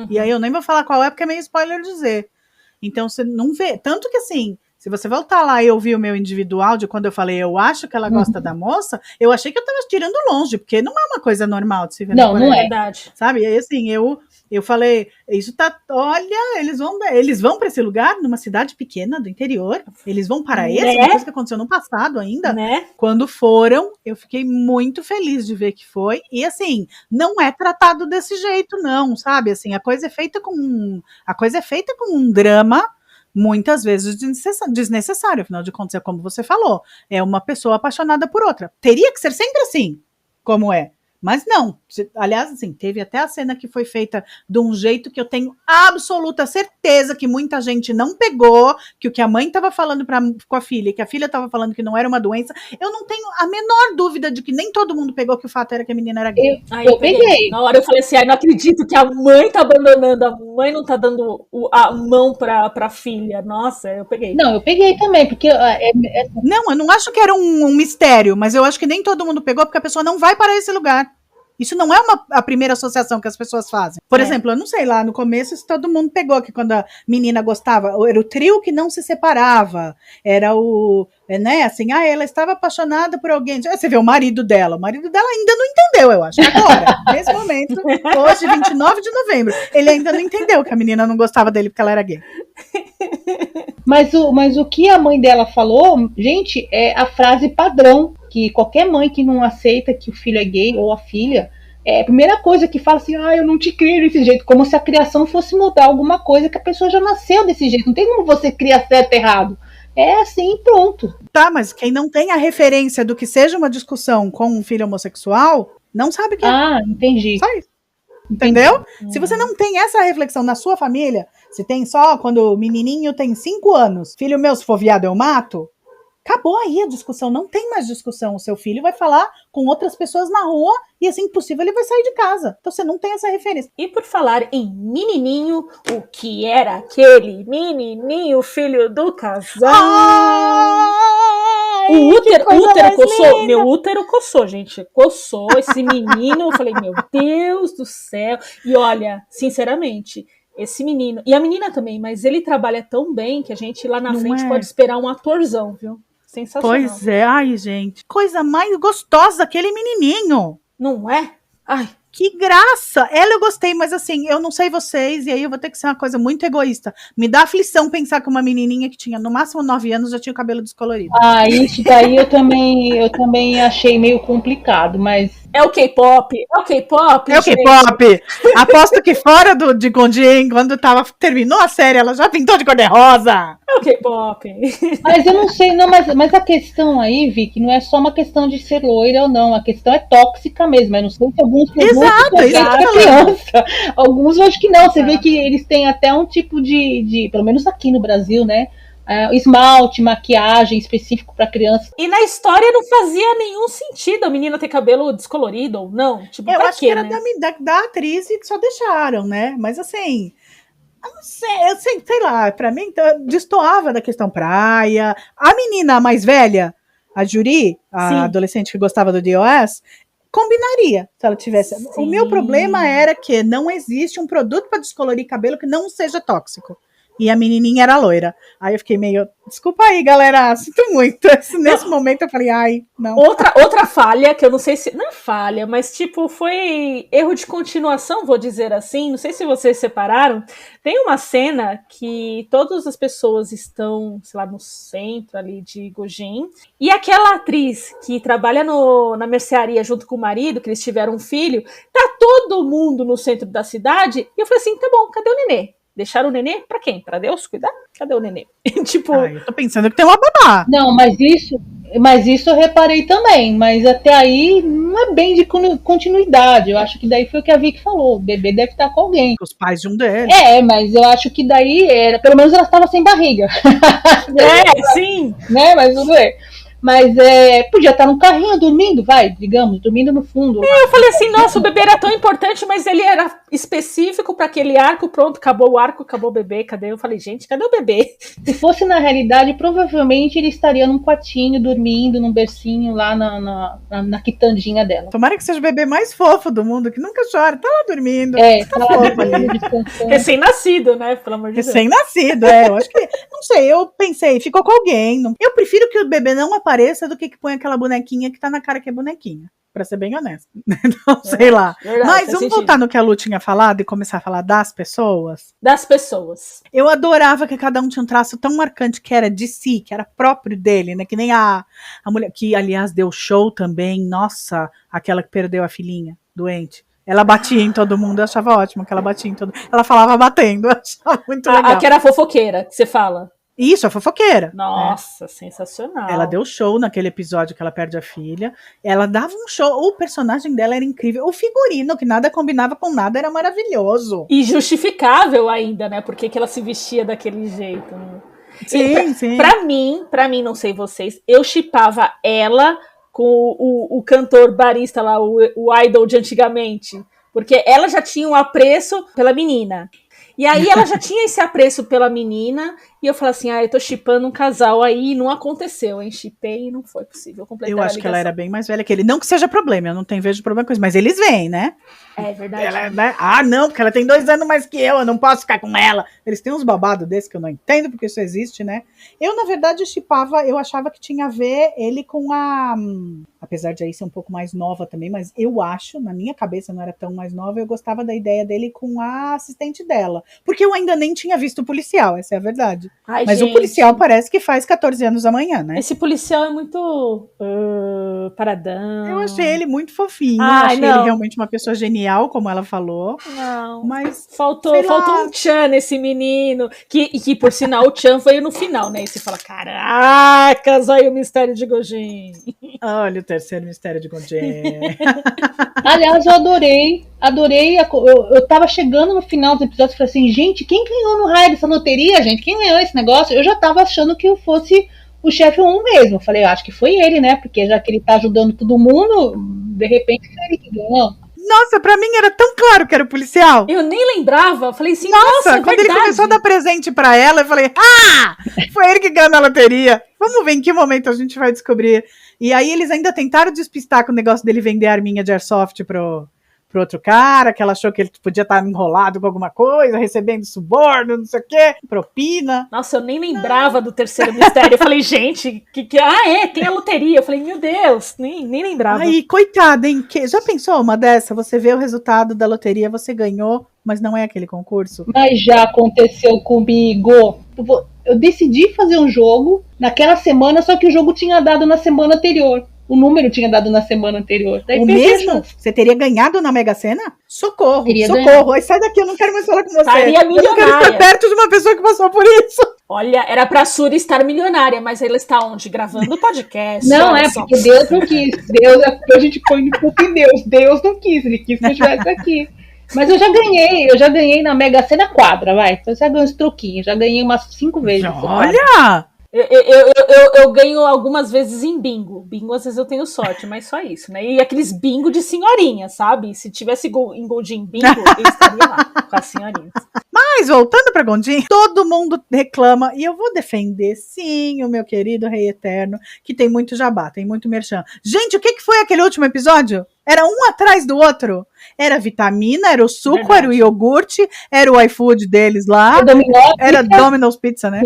e aí eu nem vou falar qual é, porque é meio spoiler dizer, então você não vê, tanto que assim, se você voltar lá e ouvir o meu individual de quando eu falei, eu acho que ela gosta da moça, eu achei que eu tava tirando longe, porque não é uma coisa normal de se ver. Não é verdade. Sabe? E aí, assim, eu falei, isso tá, olha, eles vão para esse lugar, numa cidade pequena do interior, eles vão para uma coisa que aconteceu no passado ainda, quando foram, eu fiquei muito feliz de ver que foi, e assim, não é tratado desse jeito não, sabe? Assim, a coisa é feita com um drama, muitas vezes desnecessário, afinal de contas, é como você falou, é uma pessoa apaixonada por outra. Teria que ser sempre assim, como é. Mas não, aliás, assim, teve até a cena que foi feita de um jeito que eu tenho absoluta certeza que muita gente não pegou, que o que a mãe estava falando com a filha, que a filha estava falando que não era uma doença, eu não tenho a menor dúvida de que nem todo mundo pegou, que o fato era que a menina era gay. Eu peguei. Na hora eu falei assim, não acredito que a mãe tá abandonando, a mãe não tá dando a mão pra filha. Nossa, eu peguei. Não, eu peguei também, porque... Não, eu não acho que era um mistério, mas eu acho que nem todo mundo pegou, porque a pessoa não vai para esse lugar. Isso não é a primeira associação que as pessoas fazem. Por exemplo, eu não sei, lá no começo se todo mundo pegou, que quando a menina gostava, era o trio que não se separava, era o, né, assim, ela estava apaixonada por alguém. Você vê o marido dela ainda não entendeu, eu acho, agora, nesse momento, hoje, 29 de novembro, ele ainda não entendeu que a menina não gostava dele porque ela era gay. Mas o que a mãe dela falou, gente, é a frase padrão, que qualquer mãe que não aceita que o filho é gay ou a filha, é a primeira coisa que fala assim, eu não te crio desse jeito, como se a criação fosse mudar alguma coisa que a pessoa já nasceu desse jeito, não tem como você criar certo e errado. É assim, pronto. Tá, mas quem não tem a referência do que seja uma discussão com um filho homossexual, não sabe o que é. Entendi. Só isso. Entendeu? Se você não tem essa reflexão na sua família, se tem só quando o menininho tem 5 anos, filho meu, se for viado eu mato, acabou aí a discussão, não tem mais discussão. O seu filho vai falar com outras pessoas na rua e, assim que possível, ele vai sair de casa. Então você não tem essa referência. E por falar em menininho, o que era aquele menininho, filho do casal? O útero coçou, linda. Meu útero coçou, gente. Coçou esse menino. Eu falei, meu Deus do céu. E olha, sinceramente, esse menino, e a menina também, mas ele trabalha tão bem que a gente lá na frente pode esperar um atorzão, viu? Sensacional. Pois é, ai, gente. Coisa mais gostosa, aquele menininho. Não é? Ai. Que graça! Ela eu gostei, mas assim, eu não sei vocês, e aí eu vou ter que ser uma coisa muito egoísta. Me dá aflição pensar que uma menininha que tinha no máximo 9 anos já tinha o cabelo descolorido. Isso daí eu também achei meio complicado, mas... É o K-pop, Aposto que fora de Gondim, quando terminou a série, ela já pintou de cor-de-rosa. É o K-pop. Mas eu não sei, mas a questão aí, Vicky, não é só uma questão de ser loira ou não, a questão é tóxica mesmo. Eu não sei se alguns produtos são para criança. Alguns eu acho que não. Você vê que eles têm até um tipo de pelo menos aqui no Brasil, né? Esmalte, maquiagem específico para criança. E na história não fazia nenhum sentido a menina ter cabelo descolorido ou não. Tipo, eu acho que era né? da atriz e que só deixaram, né? Mas assim, eu não sei, sei lá, pra mim destoava da questão praia. A menina mais velha, a Juri, a adolescente que gostava do DOS, combinaria se ela tivesse. Sim. O meu problema era que não existe um produto para descolorir cabelo que não seja tóxico. E a menininha era loira. Aí eu fiquei meio... Desculpa aí, galera. Sinto muito. Nesse momento eu falei, ai, não. Outra falha, que eu não sei se... Não é falha, mas tipo, foi erro de continuação, vou dizer assim. Não sei se vocês separaram. Tem uma cena que todas as pessoas estão, sei lá, no centro ali de Gojin. E aquela atriz que trabalha na mercearia junto com o marido, que eles tiveram um filho, tá todo mundo no centro da cidade. E eu falei assim, tá bom, cadê o nenê? Deixaram o nenê pra quem? Pra Deus cuidar? Cadê o nenê? Tipo... eu tô pensando que tem uma babá. Não, mas isso eu reparei também. Mas até aí não é bem de continuidade. Eu acho que daí foi o que a Vicky falou. O bebê deve estar com alguém. Os pais de um deles. Mas eu acho que daí era... Pelo menos ela estava sem barriga. Sim. Né? Mas não é. Mas podia estar no carrinho dormindo, dormindo no fundo. Eu falei assim, nossa, o bebê era tão importante, mas ele era específico para aquele arco, pronto, acabou o arco, acabou o bebê, cadê? Eu falei, gente, cadê o bebê? Se fosse na realidade, provavelmente ele estaria num quartinho, dormindo, num bercinho lá na quitandinha dela. Tomara que seja o bebê mais fofo do mundo, que nunca chora, tá lá dormindo. Tá fofo ali. Recém-nascido, né, pelo amor de Deus. Recém-nascido, eu acho que, não sei, eu pensei, ficou com alguém. Eu prefiro que o bebê não apareça do que põe aquela bonequinha que tá na cara que é bonequinha. Pra ser bem honesto. Não sei lá. Verdade, mas vamos voltar no que a Lu tinha falado e começar a falar das pessoas? Das pessoas. Eu adorava que cada um tinha um traço tão marcante que era de si, que era próprio dele, né? Que nem a mulher, que aliás deu show também. Nossa, aquela que perdeu a filhinha doente. Ela batia em todo mundo, eu achava ótimo que ela batia em todo mundo. Ela falava batendo, eu achava muito legal. A que era fofoqueira, que você fala. Isso, a fofoqueira. Nossa, sensacional. Ela deu show naquele episódio que ela perde a filha. Ela dava um show. O personagem dela era incrível. O figurino, que nada combinava com nada, era maravilhoso. E justificável ainda, né? Por que ela se vestia daquele jeito. Né? Sim, sim. Pra mim, não sei vocês, eu shippava ela com o cantor barista lá, o idol de antigamente. Porque ela já tinha um apreço pela menina. E aí ela já tinha esse apreço pela menina, e eu falei assim, eu tô shippando um casal aí, e não aconteceu, hein? Shippei e não foi possível completar Eu acho que ela era bem mais velha que ele. Não que seja problema, eu não tenho vejo problema com isso, mas eles vêm, né? É verdade. Ela, né? Não, porque ela tem 2 anos mais que eu não posso ficar com ela. Eles têm uns babados desses que eu não entendo, porque isso existe, né? Eu, na verdade, shippava, eu achava que tinha a ver ele com a... Apesar de aí ser um pouco mais nova também, mas eu acho, na minha cabeça não era tão mais nova, eu gostava da ideia dele com a assistente dela. Porque eu ainda nem tinha visto o policial, essa é a verdade. Ai, mas gente, o policial parece que faz 14 anos amanhã, né? esse policial é muito paradão. Eu achei ele muito fofinho, Ai, achei ele realmente uma pessoa genial, como ela falou. Não, mas faltou um Chan nesse menino, que por sinal o Chan veio no final, né? E você fala, caracas, olha o mistério de Gojin. Olha o terceiro mistério de Gojin. Aliás, eu adorei. Eu tava chegando no final dos episódios e falei assim, gente, quem ganhou no raio dessa loteria, gente? Quem ganhou esse negócio? Eu já tava achando que eu fosse o chefe 1 mesmo. Eu falei, eu acho que foi ele, né? Porque já que ele tá ajudando todo mundo, de repente foi ele que ganhou. Nossa, pra mim era tão claro que era o policial. Eu nem lembrava, eu falei assim, nossa, é quando verdade. ele começou a dar presente pra ela, eu falei, foi ele que ganhou na loteria. Vamos ver em que momento a gente vai descobrir. E aí eles ainda tentaram despistar com o negócio dele vender a arminha de airsoft pro outro cara, que ela achou que ele podia estar enrolado com alguma coisa, recebendo suborno, não sei o quê, propina. Nossa, eu nem lembrava do terceiro mistério. Eu falei, gente, tem a loteria. Eu falei, meu Deus, nem lembrava. Aí, coitada, hein? Já pensou uma dessa? Você vê o resultado da loteria, você ganhou, mas não é aquele concurso? Mas já aconteceu comigo. Eu decidi fazer um jogo naquela semana, só que o jogo tinha dado na semana anterior. O número tinha dado na semana anterior. Daí o mesmo? Você teria ganhado na Mega Sena? Socorro, socorro. Aí sai daqui, eu não quero mais falar com você. Estaria milionária. Eu não quero estar perto de uma pessoa que passou por isso. Olha, era pra Suri estar milionária, mas ela está onde? Gravando o podcast. Não, porque Deus não quis. A gente põe um pouco em Deus. Deus não quis, ele quis que eu estivesse aqui. Mas eu já ganhei na Mega Sena quadra, vai. Então eu já ganhei uns troquinhos, já ganhei umas 5 vezes. Olha! Eu ganho algumas vezes em bingo. Bingo, às vezes eu tenho sorte, mas só isso, né? E aqueles bingo de senhorinha, sabe? Se tivesse em Gondim bingo, eu estaria lá com as senhorinhas. Mas, voltando pra Gondim, todo mundo reclama, e eu vou defender, sim, o meu querido Rei Eterno, que tem muito jabá, tem muito merchan. Gente, o que foi aquele último episódio? Era um atrás do outro. Era vitamina, era o suco, verdade. Era o iogurte, era o iFood deles lá. Era Domino's Pizza, né?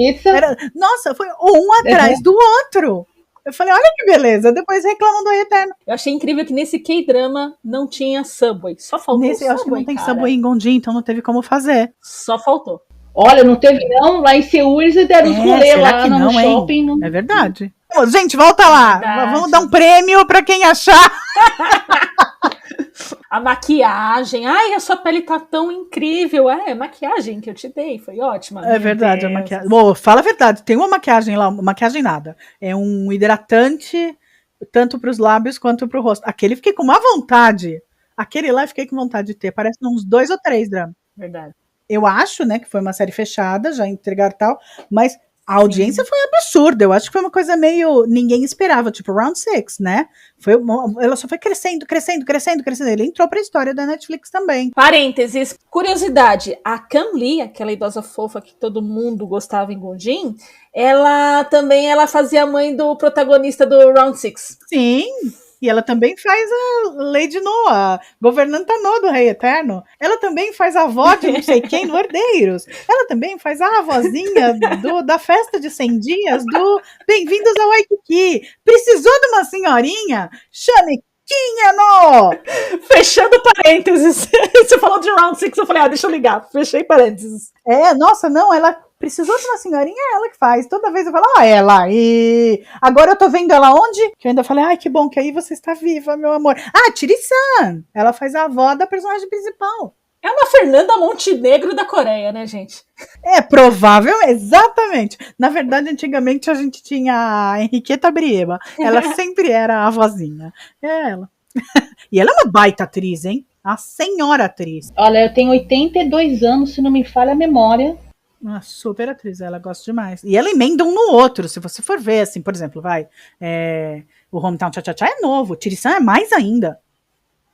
Nossa, foi um atrás do outro. Eu falei, olha que beleza. Depois reclamam do Rei Eterno. Eu achei incrível que nesse K-drama não tinha Subway. Só faltou Subway, eu acho que não tem Subway em Gondim, então não teve como fazer. Só faltou. Olha, não teve não. Lá em Seul eles deram os rolês lá no shopping. Não... É verdade. Pô, gente, volta lá. Verdade. Vamos dar um prêmio pra quem achar. A maquiagem. Ai, a sua pele tá tão incrível. Maquiagem que eu te dei. Foi ótima. É verdade, a maquiagem. Bom, fala a verdade. Tem uma maquiagem lá, maquiagem nada. É um hidratante tanto pros lábios quanto pro rosto. Aquele fiquei com uma vontade. Aquele lá fiquei com vontade de ter. Parece uns 2 ou 3 dramas. Verdade. Eu acho, né, que foi uma série fechada, já entregaram tal, mas a audiência foi absurda. Eu acho que foi uma coisa meio... Ninguém esperava, tipo Round 6, né? Ela só foi crescendo. Ele entrou pra história da Netflix também. Parênteses, curiosidade. A Cam Lee, aquela idosa fofa que todo mundo gostava em Gondim, ela fazia a mãe do protagonista do Round 6. Sim. E ela também faz a Lady No, a governanta No do Rei Eterno. Ela também faz a avó de não sei quem no Herdeiros. Ela também faz a avózinha da festa de 100 dias do Bem-vindos ao Waikiki. Precisou de uma senhorinha? Chanequinha No! Fechando parênteses. Você falou de Round 6, eu falei, deixa eu ligar. Fechei parênteses. Nossa, não, ela... Precisou de uma senhorinha, é ela que faz. Toda vez eu falo, ela aí. Agora eu tô vendo ela onde? Que eu ainda falei, ai, que bom que aí você está viva, meu amor. Tiri-san. Ela faz a avó da personagem principal. É uma Fernanda Montenegro da Coreia, né, gente? É provável, exatamente. Na verdade, antigamente a gente tinha a Henriqueta Brieba. Ela sempre era a vozinha. É ela. E ela é uma baita atriz, hein? A senhora atriz. Olha, eu tenho 82 anos, se não me falha a memória. Uma super atriz, ela gosta demais. E ela emenda um no outro, se você for ver, assim, por exemplo, o Hometown Cha-Cha-Cha é novo, o Tirisan é mais ainda,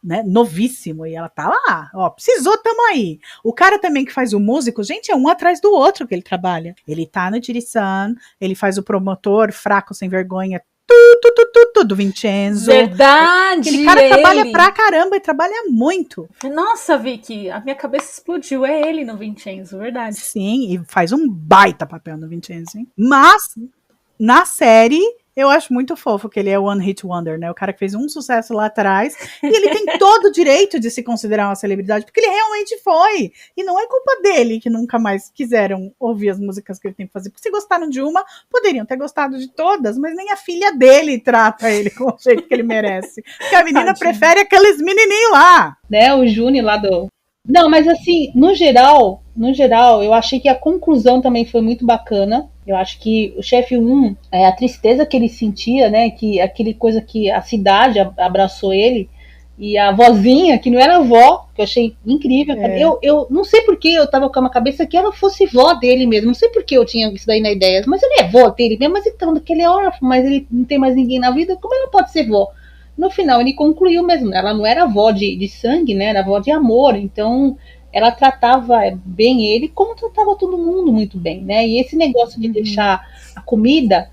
né, novíssimo, e ela tá lá, ó, precisou, tamo aí. O cara também que faz o músico, gente, é um atrás do outro que ele trabalha. Ele tá no Tirisan, ele faz o promotor fraco, sem vergonha, do Vincenzo. Verdade! Aquele cara trabalha pra caramba e trabalha muito. Nossa, Vicky, a minha cabeça explodiu. É ele no Vincenzo, verdade. Sim, e faz um baita papel no Vincenzo, hein? Mas, na série, eu acho muito fofo que ele é One Hit Wonder, né? O cara que fez um sucesso lá atrás, e ele tem todo o direito de se considerar uma celebridade, porque ele realmente foi. E não é culpa dele que nunca mais quiseram ouvir as músicas que ele tem que fazer. Porque se gostaram de uma, poderiam ter gostado de todas, mas nem a filha dele trata ele com o jeito que ele merece. Porque a menina prefere aqueles menininhos lá. Né, o Juni lá do... Não, mas assim, no geral, eu achei que a conclusão também foi muito bacana. Eu acho que o chefe 1, a tristeza que ele sentia, né, que aquele coisa que a cidade abraçou ele, e a vozinha, que não era avó, que eu achei incrível. Eu não sei porque eu tava com a cabeça que ela fosse vó dele mesmo, não sei porque eu tinha isso daí na ideia, mas ele é vó dele mesmo, mas então, ele é órfão, mas ele não tem mais ninguém na vida, como ela pode ser vó? No final ele concluiu mesmo, ela não era avó de sangue, né, era avó de amor, então ela tratava bem ele como tratava todo mundo muito bem, né, e esse negócio de deixar a comida,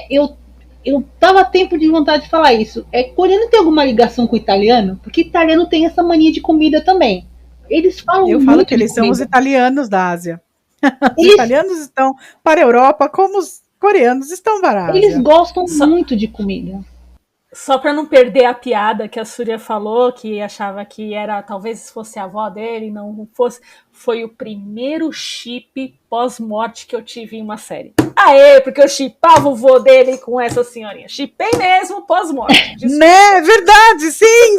eu tava tempo de vontade de falar isso, coreano tem alguma ligação com o italiano? Porque italiano tem essa mania de comida também, eles falam eu muito falo que eles de são os comida. italianos da Ásia. Os italianos estão para a Europa como os coreanos estão para a Ásia. Eles gostam muito de comida. Só para não perder a piada que a Surya falou, que achava que era, talvez fosse a avó dele, não fosse, foi o primeiro chip pós-morte que eu tive em uma série. Aê, porque eu chipava o vô dele com essa senhorinha. Chipei mesmo pós-morte. Né, verdade, sim.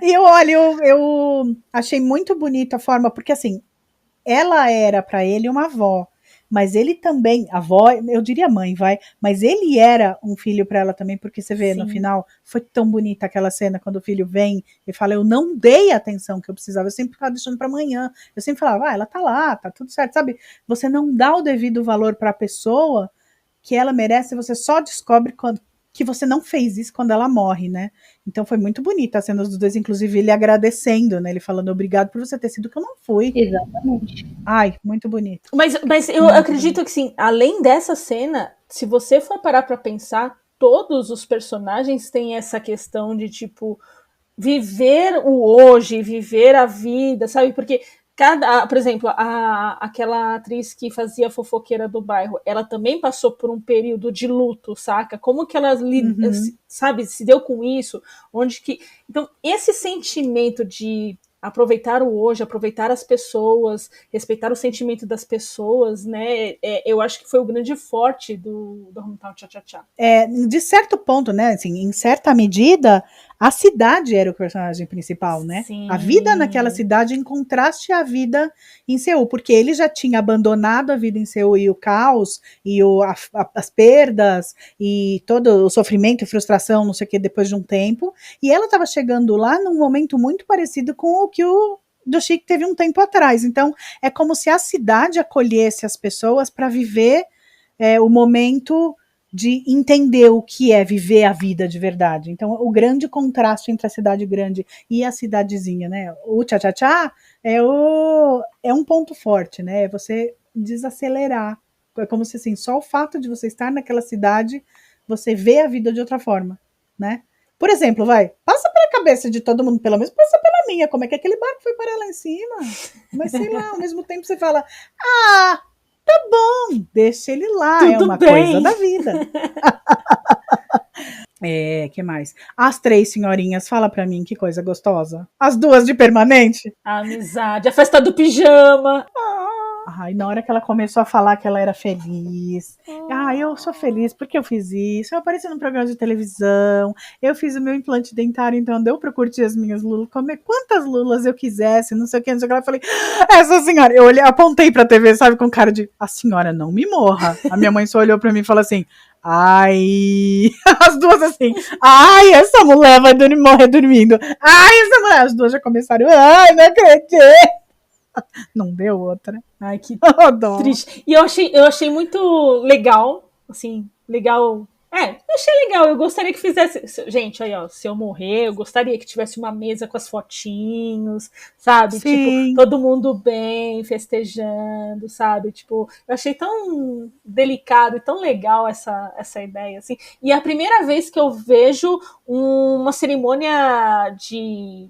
E olha, eu achei muito bonita a forma, porque assim, ela era para ele uma avó, mas ele também, avó, eu diria mãe, mas ele era um filho para ela também, porque você vê, no final, foi tão bonita aquela cena, quando o filho vem e fala, eu não dei a atenção que eu precisava, eu sempre ficava deixando para amanhã, eu sempre falava, ela tá lá, tá tudo certo, sabe, você não dá o devido valor para a pessoa que ela merece, você só descobre que você não fez isso quando ela morre, né? Então foi muito bonita a cena dos dois, inclusive ele agradecendo, né? Ele falando obrigado por você ter sido que eu não fui. Exatamente. Ai, muito bonito. Mas eu acredito que sim, além dessa cena, se você for parar pra pensar, todos os personagens têm essa questão de, tipo, viver o hoje, viver a vida, sabe? Porque por exemplo, aquela atriz que fazia Fofoqueira do Bairro, ela também passou por um período de luto, saca? Como que ela, sabe, se deu com isso? Então, esse sentimento de aproveitar o hoje, aproveitar as pessoas, respeitar o sentimento das pessoas, né? Eu acho que foi o grande forte do Hometown Cha-Cha-Cha. De certo ponto, né? Assim, em certa medida, a cidade era o personagem principal, né? Sim. A vida naquela cidade em contraste à vida em Seul, porque ele já tinha abandonado a vida em Seul e o caos, e as perdas, e todo o sofrimento e frustração, não sei o que, depois de um tempo, e ela estava chegando lá num momento muito parecido com o que o Do-Shik teve um tempo atrás. Então, é como se a cidade acolhesse as pessoas para viver o momento de entender o que é viver a vida de verdade. Então, o grande contraste entre a cidade grande e a cidadezinha, né? O Cha-Cha-Cha é um ponto forte, né? É você desacelerar. É como se, assim, só o fato de você estar naquela cidade, você vê a vida de outra forma, né? Por exemplo, passa pela cabeça de todo mundo, pelo menos passa pela minha, como é que aquele barco foi parar lá em cima? Mas sei lá, ao mesmo tempo você fala, tá bom, deixa ele lá, tudo é uma bem. coisa da vida. Que mais? As 3 senhorinhas, fala pra mim, que coisa gostosa. As 2 de permanente. A amizade, a festa do pijama. Ai, na hora que ela começou a falar que ela era feliz. Eu sou feliz porque eu fiz isso. Eu apareci num programa de televisão. Eu fiz o meu implante dentário, então deu pra curtir as minhas lulas, comer quantas lulas eu quisesse, não sei o que, não sei o que. Eu falei, essa senhora, eu olhei, apontei pra TV, sabe, com cara de, a senhora não me morra. A minha mãe só olhou pra mim e falou assim, ai, as duas assim, ai, essa mulher vai morrer dormindo. Ai, essa mulher, as duas já começaram, ai, não acredito. Não deu outra. Ai, que dó. triste. E eu achei muito legal, assim, legal. Eu achei legal, eu gostaria que fizesse. Gente, aí, ó, se eu morrer, eu gostaria que tivesse uma mesa com as fotinhos, sabe? Sim. Tipo, todo mundo bem, festejando, sabe? Tipo, eu achei tão delicado e tão legal essa ideia, assim. E é a primeira vez que eu vejo uma cerimônia de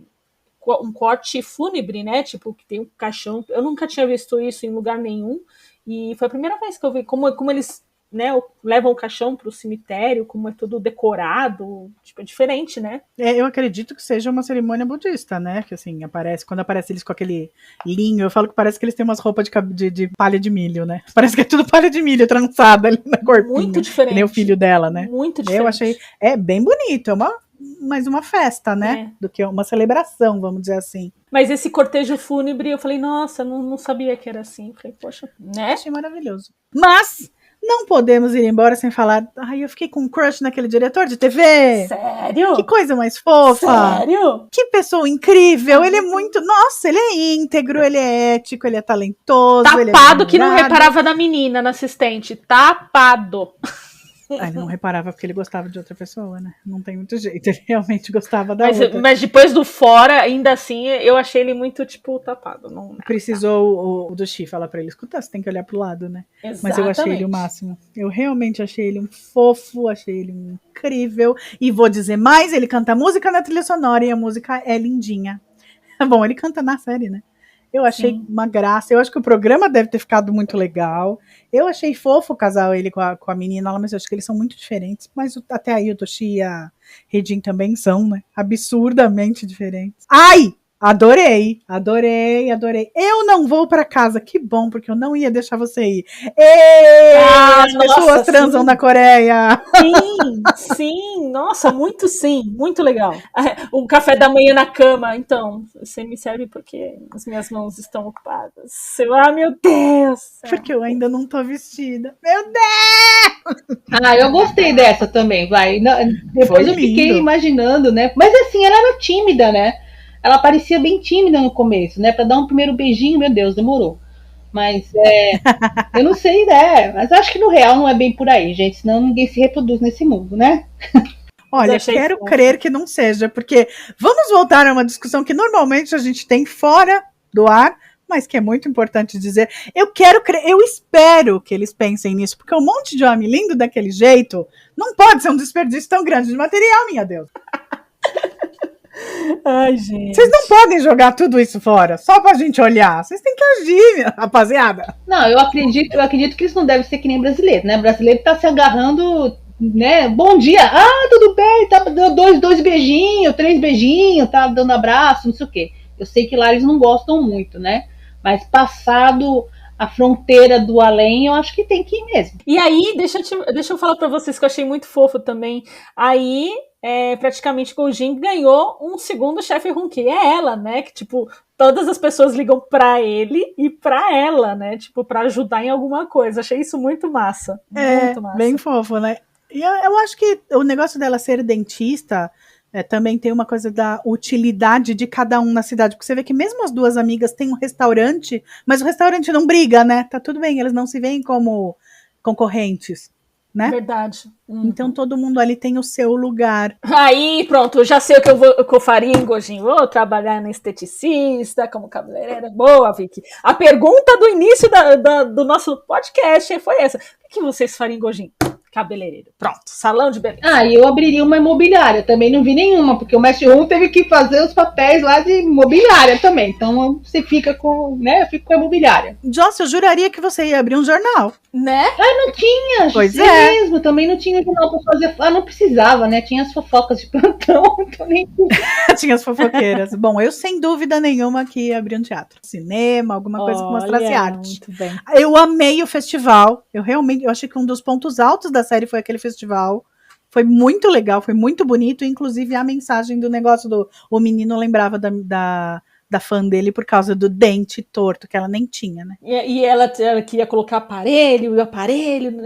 um corte fúnebre, né? Tipo, que tem um caixão. Eu nunca tinha visto isso em lugar nenhum. E foi a primeira vez que eu vi como eles, né, levam o caixão pro cemitério, como é tudo decorado. Tipo, é diferente, né? Eu acredito que seja uma cerimônia budista, né? Que assim, quando aparece eles com aquele linho, eu falo que parece que eles têm umas roupas de palha de milho, né? Parece que é tudo palha de milho trançada ali na corpinho. Muito diferente. Que nem o filho dela, né? Muito diferente. Eu achei, bem bonito, mais uma festa, né? Do que uma celebração, vamos dizer assim. Mas esse cortejo fúnebre, eu falei, nossa, não sabia que era assim. Falei, poxa, né? Achei maravilhoso. Mas não podemos ir embora sem falar. Ai, eu fiquei com um crush naquele diretor de TV. Sério? Que coisa mais fofa. Sério? Que pessoa incrível. Ele é muito. Nossa, ele é íntegro, ele é ético, ele é talentoso. Tapado, ele é que não reparava na menina, na assistente. Tapado. Ele não reparava porque ele gostava de outra pessoa, né? Não tem muito jeito. Ele realmente gostava da outra. Mas depois do fora, ainda assim, eu achei ele muito, tipo, tapado. Não. Precisou o do Chi falar pra ele, escuta, você tem que olhar pro lado, né? Exatamente. Mas eu achei ele o máximo. Eu realmente achei ele um fofo, achei ele um incrível. E vou dizer mais, ele canta música na trilha sonora e a música é lindinha. Bom, ele canta na série, né? Eu achei uma graça. Eu acho que o programa deve ter ficado muito legal. Eu achei fofo casar ele com a menina lá, mas eu acho que eles são muito diferentes. Mas até aí o Toshi e a Regine também são, né? Absurdamente diferentes. Ai! Adorei. Eu não vou pra casa, que bom, porque eu não ia deixar você ir. As pessoas transam na Coreia. Sim, nossa, muito legal. Um café da manhã na cama, então, você me serve porque as minhas mãos estão ocupadas. Meu Deus! Porque eu ainda não tô vestida. Meu Deus! Eu gostei dessa também, vai. Depois eu fiquei imaginando, né? Mas assim, ela era tímida, né? Ela parecia bem tímida no começo, né? Pra dar um primeiro beijinho, meu Deus, demorou. Mas eu não sei, né? Mas acho que no real não é bem por aí, gente. Senão ninguém se reproduz nesse mundo, né? Olha, quero crer que não seja, porque vamos voltar a uma discussão que normalmente a gente tem fora do ar, mas que é muito importante dizer. Eu espero que eles pensem nisso, porque um monte de homem lindo daquele jeito não pode ser um desperdício tão grande de material, minha Deus. Ai, gente. Vocês não podem jogar tudo isso fora, só pra gente olhar. Vocês têm que agir, rapaziada. Não, eu acredito que isso não deve ser que nem brasileiro, né? Brasileiro tá se agarrando, né? Bom dia, tudo bem, tá dando 2 beijinhos, 3 beijinhos, tá dando abraço, não sei o quê. Eu sei que lá eles não gostam muito, né? Mas passado a fronteira do além, eu acho que tem que ir mesmo. E aí, deixa eu falar pra vocês que eu achei muito fofo também. Aí, praticamente o Jin ganhou um segundo chefe Hun, que é ela, né? Que, tipo, todas as pessoas ligam pra ele e pra ela, né? Tipo, pra ajudar em alguma coisa. Achei isso muito massa. Muito massa. Bem fofo, né? E eu acho que o negócio dela ser dentista também tem uma coisa da utilidade de cada um na cidade, porque você vê que mesmo as duas amigas têm um restaurante, mas o restaurante não briga, né? Tá tudo bem, eles não se veem como concorrentes, né? Verdade. Então todo mundo ali tem o seu lugar. Aí, pronto, já sei o que eu faria em Gojin. Vou trabalhar na esteticista, como cabeleireira. Boa, Vicky. A pergunta do início do nosso podcast foi essa. O que vocês fariam em Gojin? cabeleireiro. Pronto, salão de beleza. Ah, e eu abriria uma imobiliária, também não vi nenhuma, porque o mestre Rum teve que fazer os papéis lá de imobiliária também, então você fica com, né, eu fico com a imobiliária. Joss, eu juraria que você ia abrir um jornal. Né? Não tinha, Pois mesmo, também não tinha jornal pra fazer, não precisava, né, tinha as fofocas de plantão, então nem... Tinha as fofoqueiras. Bom, eu sem dúvida nenhuma que ia abrir um teatro. Cinema, alguma coisa que mostrasse arte. Muito bem. Eu amei o festival. Eu achei que um dos pontos altos da série foi aquele festival. Foi muito legal, foi muito bonito. Inclusive a mensagem do negócio o menino lembrava da fã dele por causa do dente torto, que ela nem tinha, né? E ela queria colocar aparelho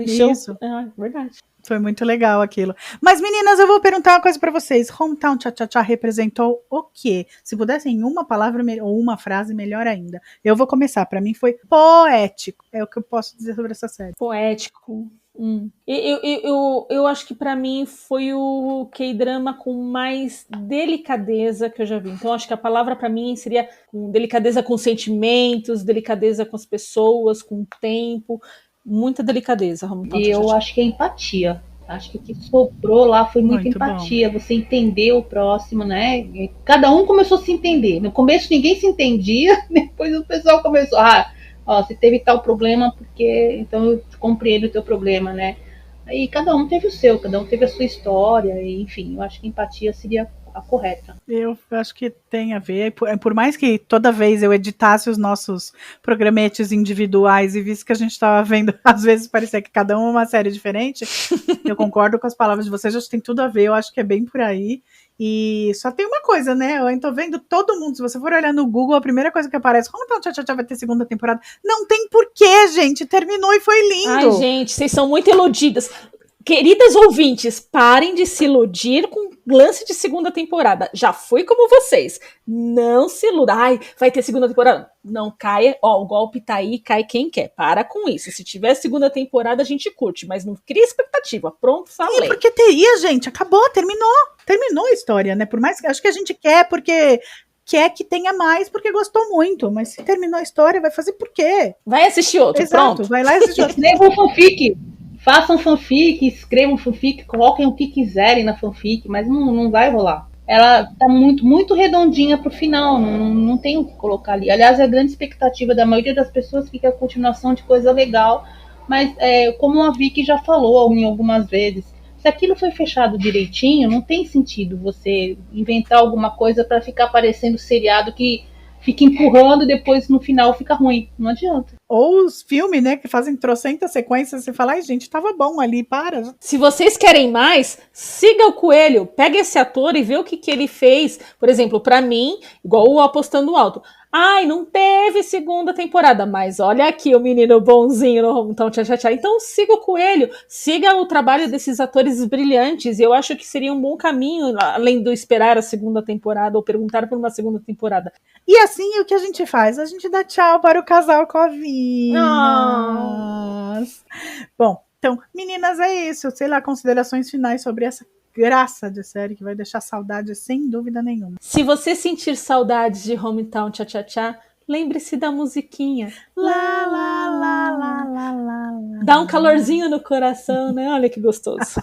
encheu. Isso. Verdade. Foi muito legal aquilo. Mas, meninas, eu vou perguntar uma coisa pra vocês. Hometown Cha-Cha-Cha representou o quê? Se pudessem em uma palavra ou uma frase, melhor ainda. Eu vou começar. Pra mim foi poético. É o que eu posso dizer sobre essa série. Poético. Eu acho que pra mim foi o K-drama com mais delicadeza que eu já vi. Então acho que a palavra pra mim seria delicadeza com sentimentos, delicadeza com as pessoas, com o tempo, muita delicadeza. E eu acho que é empatia. Acho que o que sobrou lá foi muita empatia. Bom. Você entender o próximo, né? Cada um começou a se entender. No começo ninguém se entendia, depois o pessoal começou, você teve tal problema, porque então eu compreendo o teu problema, né? Aí cada um teve o seu, cada um teve a sua história, e, enfim, eu acho que empatia seria a correta. Eu acho que tem a ver, por mais que toda vez eu editasse os nossos programetes individuais e visse que a gente estava vendo, às vezes parecia que cada um é uma série diferente, eu concordo com as palavras de vocês, acho que tem tudo a ver, eu acho que é bem por aí. E só tem uma coisa, né? Eu tô vendo todo mundo. Se você for olhar no Google, a primeira coisa que aparece, como então Cha-Cha-Cha vai ter segunda temporada? Não tem porquê, gente. Terminou e foi lindo. Ai, gente, vocês são muito iludidas. Queridas ouvintes, parem de se iludir com lance de segunda temporada. Já fui como vocês. Não se iluda. Ai, vai ter segunda temporada. Não cai. O golpe tá aí, cai quem quer. Para com isso. Se tiver segunda temporada, a gente curte. Mas não cria expectativa. Pronto, falei. Porque teria, gente. Acabou, terminou. Terminou a história, né? Por mais que acho que a gente quer, porque quer que tenha mais, porque gostou muito. Mas se terminou a história, vai fazer por quê? Vai assistir outro. Exato, pronto. Vai lá e assistir outro. Leva um fanfic. Façam fanfic, escrevam fanfic, coloquem o que quiserem na fanfic, mas não vai rolar. Ela tá muito, muito redondinha pro final, não tem o que colocar ali. Aliás, a grande expectativa da maioria das pessoas fica a continuação de coisa legal, mas como a Vicky já falou em algumas vezes, se aquilo foi fechado direitinho, não tem sentido você inventar alguma coisa para ficar parecendo seriado que fica empurrando e depois no final fica ruim. Não adianta. Ou os filmes, né, que fazem trocentas sequências, você fala, ai gente, tava bom ali, para. Se vocês querem mais, siga o Coelho, pega esse ator e vê o que ele fez. Por exemplo, pra mim, igual o Apostando Alto. Ai, não teve segunda temporada, mas olha aqui o menino bonzinho no Hometown Cha-Cha-Cha. Então siga o Coelho, siga o trabalho desses atores brilhantes. Eu acho que seria um bom caminho, além do esperar a segunda temporada ou perguntar por uma segunda temporada. E assim, o que a gente faz? A gente dá tchau para o casal Covinhas. Bom, então, meninas, é isso. Sei lá, considerações finais sobre essa graça de série que vai deixar saudade sem dúvida nenhuma. Se você sentir saudades de Hometown Cha-Cha-Cha, lembre-se da musiquinha. Lá, lá, lá, lá, lá, lá. Dá um calorzinho no coração, né? Olha que gostoso.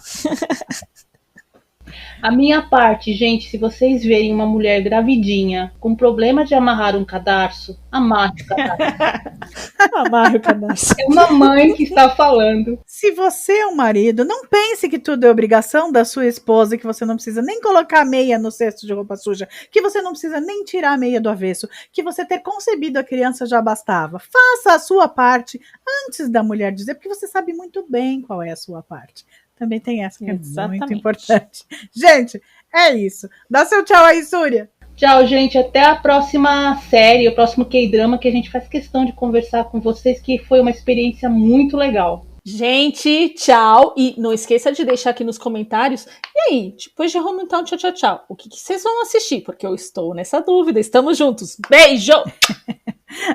A minha parte, gente, se vocês verem uma mulher gravidinha com problema de amarrar um cadarço, amarre o cadarço. Amarre o cadarço. É uma mãe que está falando. Se você é um marido, não pense que tudo é obrigação da sua esposa, que você não precisa nem colocar a meia no cesto de roupa suja, que você não precisa nem tirar a meia do avesso, que você ter concebido a criança já bastava. Faça a sua parte antes da mulher dizer, porque você sabe muito bem qual é a sua parte. Também tem essa que é muito importante. Gente, é isso. Dá seu tchau aí, Súria. Tchau, gente. Até a próxima série, o próximo K-drama, que a gente faz questão de conversar com vocês, que foi uma experiência muito legal. Gente, tchau. E não esqueça de deixar aqui nos comentários. E aí, depois de Hometown Cha-Cha-Cha, o que vocês vão assistir? Porque eu estou nessa dúvida. Estamos juntos. Beijo!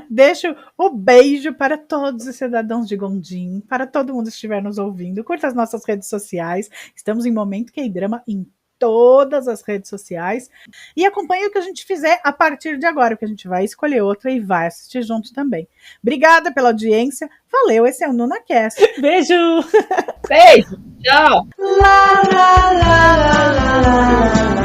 Deixo o beijo para todos os cidadãos de Gondim, para todo mundo que estiver nos ouvindo. Curta as nossas redes sociais. Estamos em Momento K-drama em todas as redes sociais. E acompanhe o que a gente fizer a partir de agora, porque a gente vai escolher outra e vai assistir junto também. Obrigada pela audiência. Valeu, esse é o NunaCast. Beijo! Beijo! Tchau! Lá, lá, lá, lá, lá, lá.